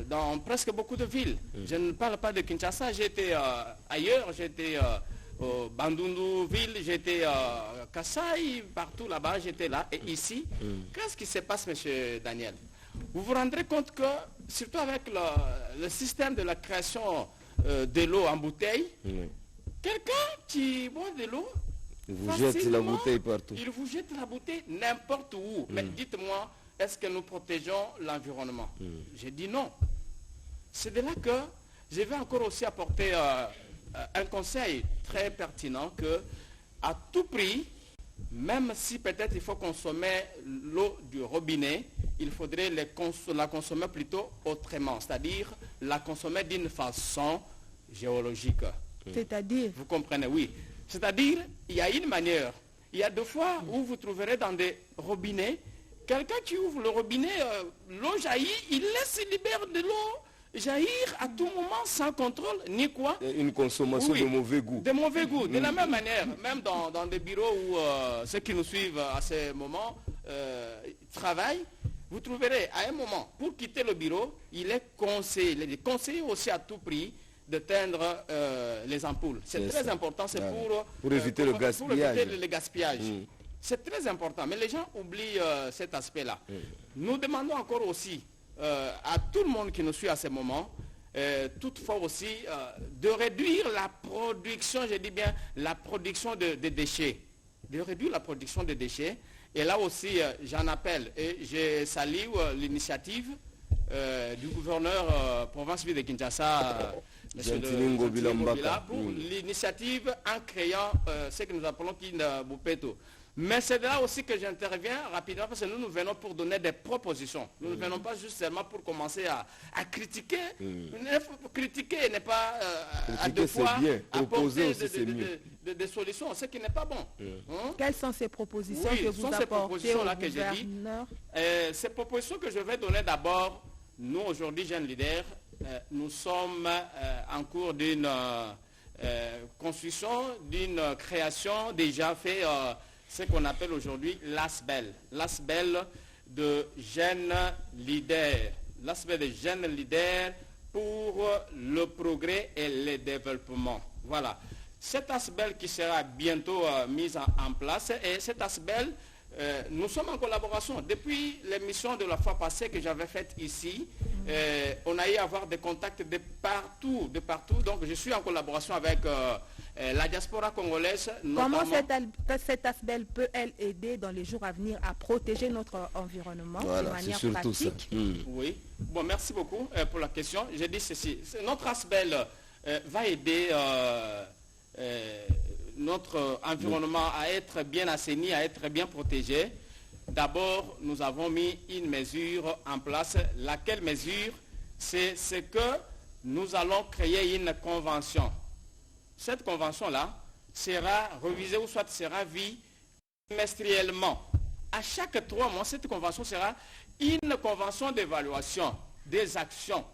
dans presque beaucoup de villes. Je ne parle pas de Kinshasa, j'étais ailleurs, j'étais au Bandundu-ville, j'étais à Kassai, partout là-bas, j'étais là. Et ici, qu'est-ce qui se passe, M. Daniel? Vous vous rendrez compte que, surtout avec le système de la création de l'eau en bouteille, quelqu'un qui boit de l'eau, il vous jette la bouteille partout. Il vous jette la bouteille n'importe où. Mais dites-moi, est-ce que nous protégeons l'environnement? J'ai dit non. C'est de là que je vais encore aussi apporter un conseil très pertinent que, à tout prix, même si peut-être il faut consommer l'eau du robinet, il faudrait la consommer plutôt autrement, c'est-à-dire la consommer d'une façon géologique. C'est-à-dire? Vous comprenez, oui. C'est-à-dire, il y a une manière. Il y a 2 fois où vous trouverez dans des robinets, quelqu'un qui ouvre le robinet, l'eau jaillit, il libère de l'eau jaillir à tout moment sans contrôle, ni quoi. Une consommation de mauvais goût. De mauvais goût. De la même manière, même dans des bureaux où ceux qui nous suivent à ce moment travaillent, vous trouverez à un moment, pour quitter le bureau, il est conseillé aussi à tout prix d'éteindre les ampoules. C'est très important, c'est pour éviter le gaspillage. Pour éviter le gaspillage. C'est très important, mais les gens oublient cet aspect-là. Nous demandons encore aussi à tout le monde qui nous suit à ce moment, toutefois aussi, de réduire la production, je dis bien, la production de déchets. De réduire la production de déchets. Et là aussi, j'en appelle et je salue l'initiative du gouverneur province-ville de Kinshasa, M. Ngobila, pour l'initiative en créant ce que nous appelons Kindabupeto. Mais c'est là aussi que j'interviens rapidement parce que nous venons pour donner des propositions. Nous ne venons pas juste seulement pour commencer à critiquer. Critiquer n'est pas à 2 fois apporter des solutions, ce qui n'est pas bon. Quelles sont ces propositions que vous apportez ces propositions-là que j'ai dit. Ces propositions que je vais donner d'abord, nous aujourd'hui, jeunes leaders, nous sommes en cours d'une construction, d'une création déjà fait ce qu'on appelle aujourd'hui l'ASBEL. L'ASBEL de jeunes leaders. L'ASBEL de jeunes leaders pour le progrès et le développement. Voilà. Cet ASBEL qui sera bientôt mis en place, et cet ASBEL, nous sommes en collaboration. Depuis l'émission de la fois passée que j'avais faite ici, on a eu à avoir des contacts de partout. Donc je suis en collaboration avec la diaspora congolaise. Comment cette ASBEL peut-elle aider dans les jours à venir à protéger notre environnement de manière pratique? Oui. Bon, merci beaucoup pour la question. J'ai dit ceci. Notre ASBEL va aider notre environnement à être bien assaini, à être bien protégé. D'abord, nous avons mis une mesure en place. Laquelle mesure? C'est ce que nous allons créer une convention. Cette convention-là sera révisée ou soit sera vue trimestriellement. À chaque 3 mois, cette convention sera une convention d'évaluation des actions.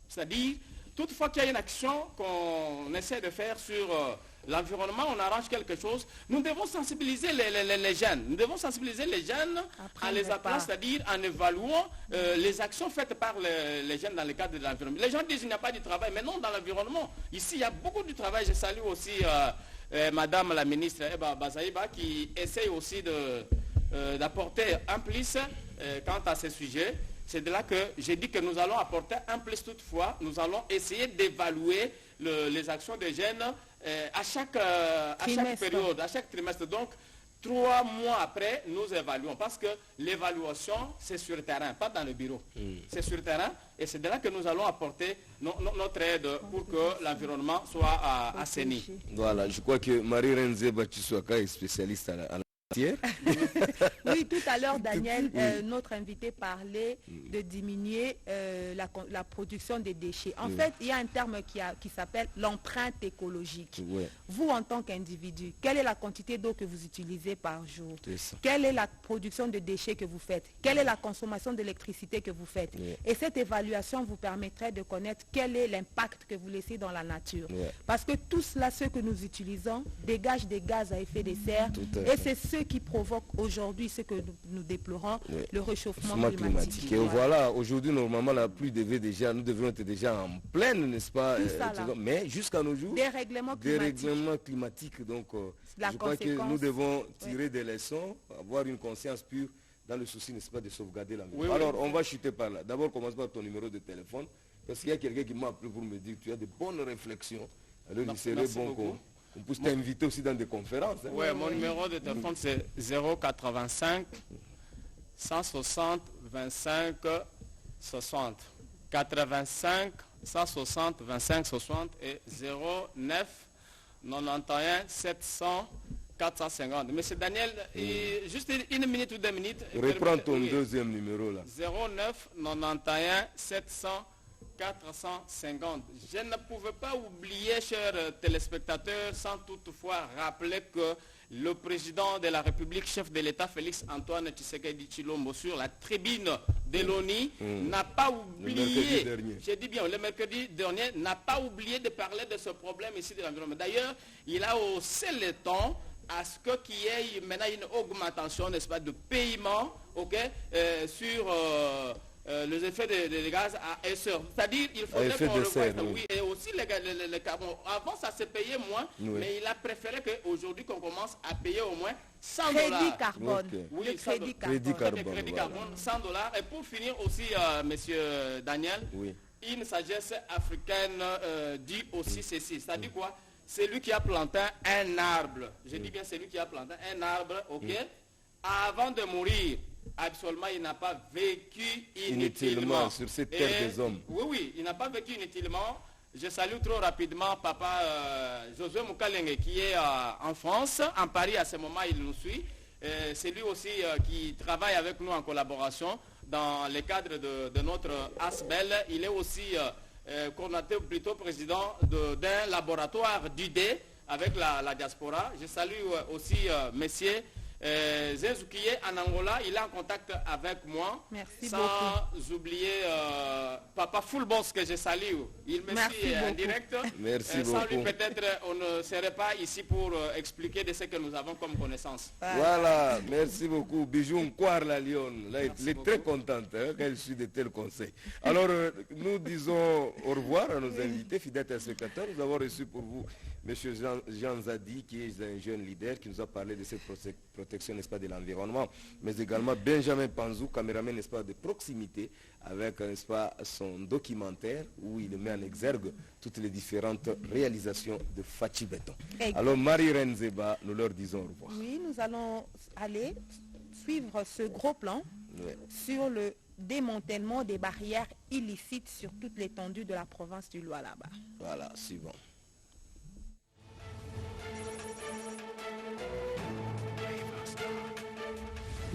C'est-à-dire, toutefois qu'il y a une action qu'on essaie de faire sur l'environnement, on arrange quelque chose, nous devons sensibiliser les jeunes. Nous devons sensibiliser les jeunes en les appelant, c'est-à-dire en évaluant les actions faites par les jeunes dans le cadre de l'environnement. Les gens disent qu'il n'y a pas de travail, mais non, dans l'environnement. Ici, il y a beaucoup de travail. Je salue aussi Madame la ministre Eba Bazaïba qui essaye aussi d'apporter un plus quant à ce sujet. c'est de là que j'ai dit que nous allons apporter un plus toutefois. Nous allons essayer d'évaluer les actions des jeunes à chaque période, à chaque trimestre. Donc, 3 mois après, nous évaluons. Parce que l'évaluation, c'est sur le terrain, pas dans le bureau. C'est sur le terrain. Et c'est de là que nous allons apporter notre aide pour que l'environnement soit assaini. Voilà, je crois que Marie Renze Batiswaka est spécialiste à la matière. Oui, tout à l'heure, Daniel, notre invité parlait de diminuer la production des déchets. En fait, il y a un terme qui s'appelle l'empreinte écologique. Vous, en tant qu'individu, quelle est la quantité d'eau que vous utilisez par jour? Quelle est la production de déchets que vous faites? Quelle est la consommation d'électricité que vous faites? Et cette évaluation vous permettrait de connaître quel est l'impact que vous laissez dans la nature. Parce que tout cela, ce que nous utilisons, dégage des gaz à effet de serre. Et c'est ce qui provoque aujourd'hui ce que nous déplorons, le réchauffement climatique. Et voilà, aujourd'hui, normalement, la pluie nous devrions être déjà en pleine, n'est-ce pas? Mais jusqu'à nos jours, dérèglement climatique. Donc, je crois que nous devons tirer des leçons, avoir une conscience pure dans le souci, n'est-ce pas, de sauvegarder l'environnement. Alors, on va chuter par là. D'abord, commence par ton numéro de téléphone, parce qu'il y a quelqu'un qui m'a appelé pour me dire que tu as de bonnes réflexions. Alors, il serait bon qu'on puisse t'inviter aussi dans des conférences. Oui, mon numéro de téléphone, c'est 085 160 25 60. 85 160 25 60 et 09 91 700 450. Monsieur Daniel, juste 1 minute ou 2 minutes. Reprends ton deuxième numéro là. 09 91 700 450. Je ne pouvais pas oublier, chers téléspectateurs, sans toutefois rappeler que le président de la République, chef de l'État, Félix Antoine Tshisekedi Tshilombo, sur la tribune de l'ONU, n'a pas oublié, j'ai dit bien, le mercredi dernier, n'a pas oublié de parler de ce problème ici de l'environnement. D'ailleurs, il a haussé le ton à ce qu'il y ait maintenant une augmentation, n'est-ce pas, de paiement, sur les effets des gaz à essor. C'est-à-dire il faudrait qu'on revoie. Oui, et aussi le carbone. Avant, ça se payait moins, mais il a préféré qu'aujourd'hui, qu'on commence à payer au moins 100 $. Crédit carbone. Oui, le crédit carbone, 100 $. Et pour finir aussi, monsieur Daniel, une sagesse africaine dit aussi ceci. C'est-à-dire quoi? C'est lui qui a planté un arbre. Je dis bien c'est lui qui a planté un arbre, avant de mourir. Absolument, il n'a pas vécu inutilement sur cette terre des hommes. Oui, il n'a pas vécu inutilement. Je salue trop rapidement papa Josué Moukalenge qui est en France, en Paris à ce moment, il nous suit. C'est lui aussi qui travaille avec nous en collaboration dans le cadre de notre ASBEL. Il est aussi coordinateur, plutôt président d'un laboratoire d'idées avec la diaspora. Je salue aussi messieurs Zenzoukiye en Angola, il est en contact avec moi. Merci sans beaucoup. Oublier Papa Fulbos que je salue. Il me suit en direct. Merci sans beaucoup. lui peut-être on ne serait pas ici pour expliquer de ce que nous avons comme connaissance. Voilà, merci beaucoup. Bijou Nkwar la Lyon. Là, elle est très contente qu'elle suit de tels conseils. Alors, nous disons au revoir à nos invités, fidèles téléspectateurs. Nous avons reçu pour vous M. Jean Zadi, qui est un jeune leader, qui nous a parlé de cette protection, n'est-ce pas, de l'environnement, mais également Benjamin Panzou, caméraman, n'est-ce pas, de proximité, avec, n'est-ce pas, son documentaire où il met en exergue toutes les différentes réalisations de Fachi Béton. Alors, Marie Renzeba, nous leur disons au revoir. Oui, nous allons aller suivre ce gros plan sur le démantèlement des barrières illicites sur toute l'étendue de la province du Lualaba. Voilà, suivant.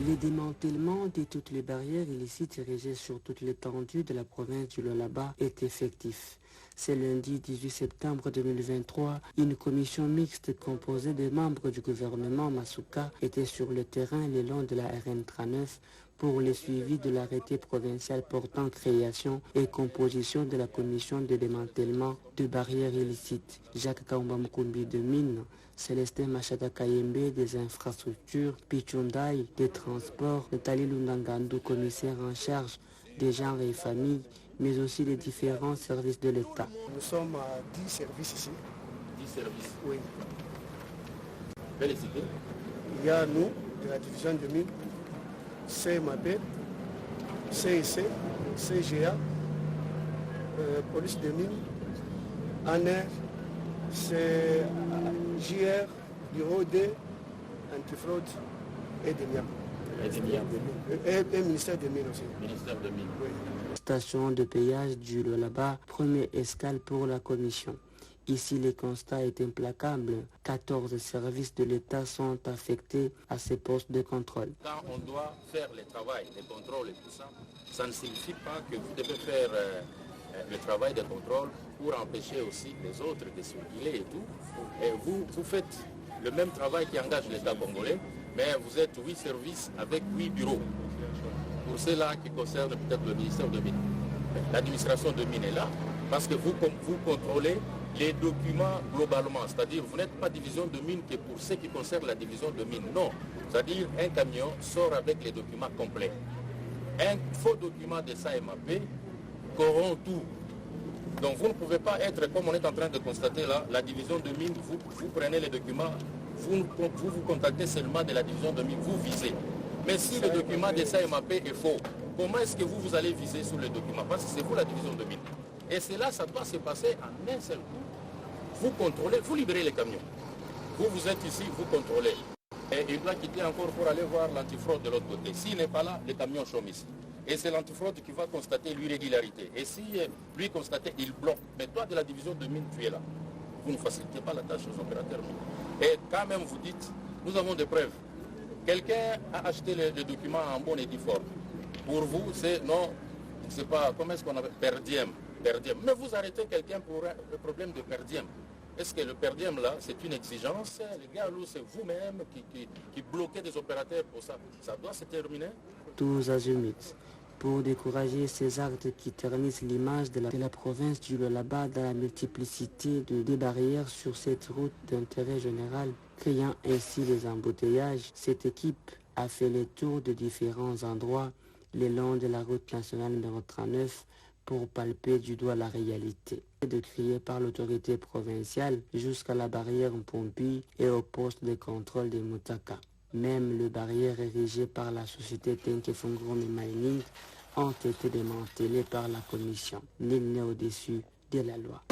Le démantèlement de toutes les barrières illicites érigées sur toute l'étendue de la province du Lualaba est effectif. Ce lundi 18 septembre 2023, une commission mixte composée des membres du gouvernement Masuka était sur le terrain le long de la RN39 pour le suivi de l'arrêté provincial portant création et composition de la commission de démantèlement de barrières illicites. Jacques Kaumba Mukumbi de Mines, Célestin Machada Kayembe des infrastructures, Pichundaï des transports, Nathalie Lundangandu, commissaire en charge des genres et familles, mais aussi les différents services de l'État. Nous sommes à 10 services ici. 10 services. Oui. Quelle est cité? Il y a nous, de la division de mines, CMAP, CIC, CGA, police de mine, ANER, JR, du OD, antifraude et des miens. Et ministère des Mines aussi. Ministère des Mines. Oui. Station de péage du Lualaba, première escale pour la commission. Ici, le constat est implacable. 14 services de l'État sont affectés à ces postes de contrôle. Quand on doit faire le travail, les contrôles et tout ça, ça ne signifie pas que vous devez faire le travail de contrôle pour empêcher aussi les autres de circuler et tout. Et vous faites le même travail qui engage l'État congolais, mais vous êtes 8 services avec 8 bureaux. Pour cela qui concerne peut-être le ministère de Mines. L'administration de Mines est là parce que vous contrôlez les documents globalement. C'est-à-dire vous n'êtes pas division de mines que pour ce qui concerne la division de mines. Non. C'est-à-dire un camion sort avec les documents complets. Un faux document de SAMAP corrompt tout. Donc vous ne pouvez pas être, comme on est en train de constater là, la division de mines, vous prenez les documents, vous contactez seulement de la division de mines, vous visez. Mais si le document de SAMAP est faux, comment est-ce que vous allez viser sur le document? Parce que c'est vous la division de mines. Et cela, ça doit se passer en un seul coup. Vous contrôlez, vous libérez les camions. Vous êtes ici, vous contrôlez. Et il doit quitter encore pour aller voir l'antifraude de l'autre côté. S'il n'est pas là, les camions chôment ici. Et c'est l'antifraude qui va constater l'irrégularité. Et si lui constate, il bloque. Mais toi, de la division de mines, tu es là. Vous ne facilitez pas la tâche aux opérateurs mines. Et quand même, vous dites, nous avons des preuves. Quelqu'un a acheté les documents en bonne et due forme. Pour vous, c'est non, je ne sais pas, comment est-ce qu'on appelle, per diem. Mais vous arrêtez quelqu'un pour un problème de per diem. Est-ce que le per diem là, c'est une exigence? Les gars, c'est vous-même qui bloquez des opérateurs pour ça. Ça doit se terminer. Tous azimuts. Pour décourager ces actes qui ternissent l'image de la province du Lualaba dans la multiplicité des barrières sur cette route d'intérêt général, créant ainsi les embouteillages, cette équipe a fait le tour de différents endroits le long de la route nationale numéro 39 pour palper du doigt la réalité. De crier par l'autorité provinciale jusqu'à la barrière Mpompi et au poste de contrôle de Moutaka. Même les barrières érigées par la société Tenkefongrom et Mining ont été démantelées par la commission. Nul n'est au-dessus de la loi.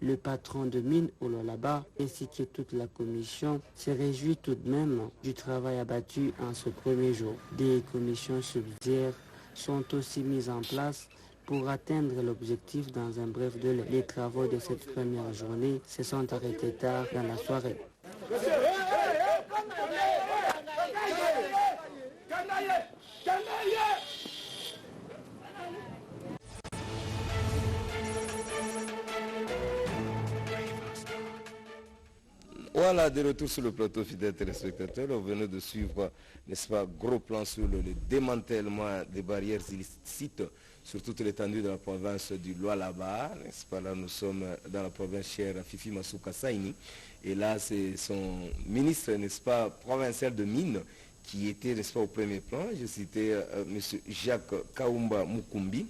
Le patron de mine au Lualaba ainsi que toute la commission se réjouit tout de même du travail abattu en ce premier jour. Des commissions subsidiaires sont aussi mises en place pour atteindre l'objectif dans un bref délai. Les travaux de cette première journée se sont arrêtés tard dans la soirée. Voilà, de retour sur le plateau, fidèles téléspectateurs. On venait de suivre, n'est-ce pas, gros plan sur le démantèlement des barrières illicites sur toute l'étendue de la province du Lualaba. N'est-ce pas, là nous sommes dans la province chère à Fifi Masuka Saini. Et là, c'est son ministre, n'est-ce pas, provincial de mines qui était, n'est-ce pas, au premier plan. Je citais M. Jacques Kaumba Mukumbi,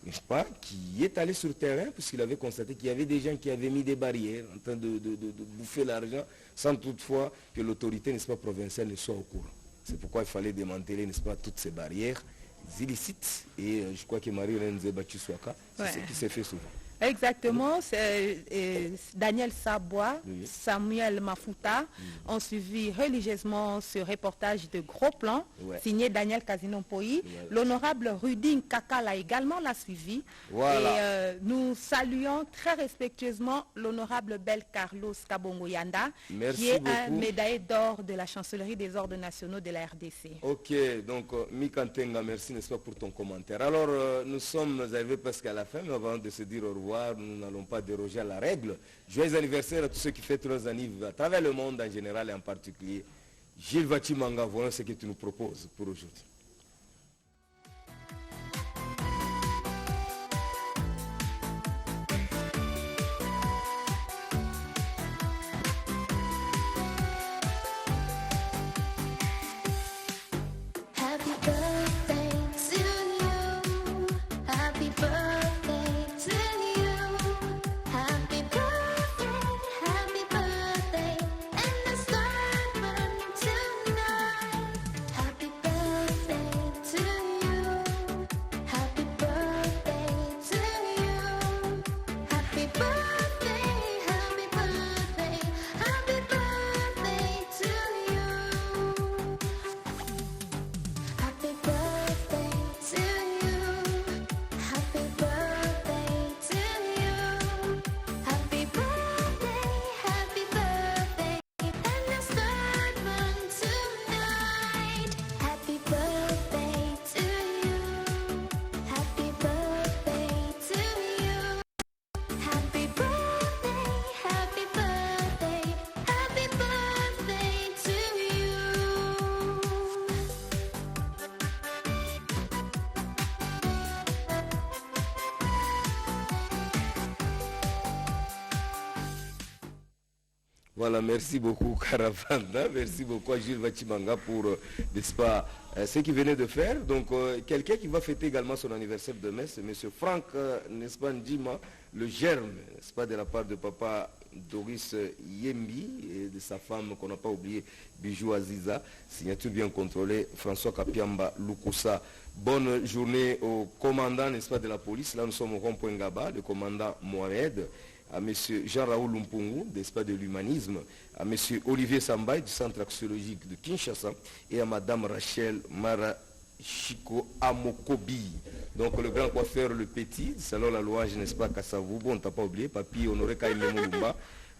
n'est-ce pas, qui est allé sur le terrain puisqu'il avait constaté qu'il y avait des gens qui avaient mis des barrières en train de bouffer l'argent sans toutefois que l'autorité, n'est-ce pas, provinciale ne soit au courant. C'est pourquoi il fallait démanteler, n'est-ce pas, toutes ces barrières illicites et je crois que Marie-Hélène Zebachuswaka, c'est ce qui s'est fait souvent. Exactement, Daniel Sabois, oui. Samuel Mafuta ont suivi religieusement ce reportage de gros plan, signé Daniel Kazinompoï. L'honorable Rudin Kakala également l'a suivi. Voilà. Et nous saluons très respectueusement l'honorable Bel Carlos Kabongo-Yanda, qui est un médaillé d'or de la chancellerie des ordres nationaux de la RDC. Ok, donc Mikantenga, merci, n'est-ce pas, pour ton commentaire. Alors, nous sommes arrivés presque à la fin, mais avant de se dire au revoir, nous n'allons pas déroger à la règle. Joyeux anniversaire à tous ceux qui fêtent leurs anniversaires à travers le monde en général et en particulier. Gilles Vachimanga, voilà ce que tu nous proposes pour aujourd'hui. Voilà, merci beaucoup Caravana, merci beaucoup à Gilles Vachimanga pour, n'est-ce pas, ce qu'il venait de faire. Donc, quelqu'un qui va fêter également son anniversaire demain, c'est M. Franck, n'est-ce pas, Ndima, le germe, n'est-ce pas, de la part de papa Doris Yembi et de sa femme qu'on n'a pas oublié, Bijou Aziza, signature bien contrôlée, François Kapiamba Lukusa. Bonne journée au commandant, n'est-ce pas, de la police. Là, nous sommes au rond-point Gaba, le commandant Mohamed, à M. Jean-Raoul Lumpungu, n'est-ce pas, de l'humanisme, à M. Olivier Sambay, du centre axiologique de Kinshasa, et à Mme Rachel Marachiko Amokobi. Donc le grand coiffeur, le petit, selon la loi, n'est-ce pas, Kassavou, on ne t'a pas oublié, Papi Honoré Kaïmé Moulumba,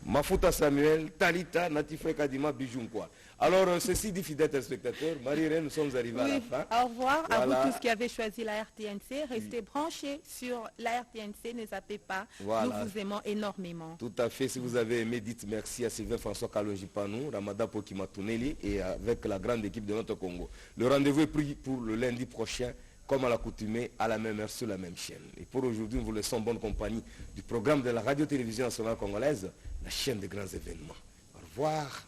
Mafuta Samuel, Talita, Natifre Kadima, Bijunkwa. Alors, ceci dit, fidèles téléspectateurs, Marie-Reine, nous sommes arrivés à la fin. Au revoir voilà. À vous tous qui avez choisi la RTNC. Restez branchés sur la RTNC, ne zappez pas. Voilà. Nous vous aimons énormément. Tout à fait. Si vous avez aimé, dites merci à Sylvain François Kalonjipanou, Ramada Pokimatuneli et avec la grande équipe de notre Congo. Le rendez-vous est pris pour le lundi prochain, comme à l'accoutumée, à la même heure sur la même chaîne. Et pour aujourd'hui, nous vous laissons en bonne compagnie du programme de la radio-télévision nationale congolaise, la chaîne des grands événements. Au revoir.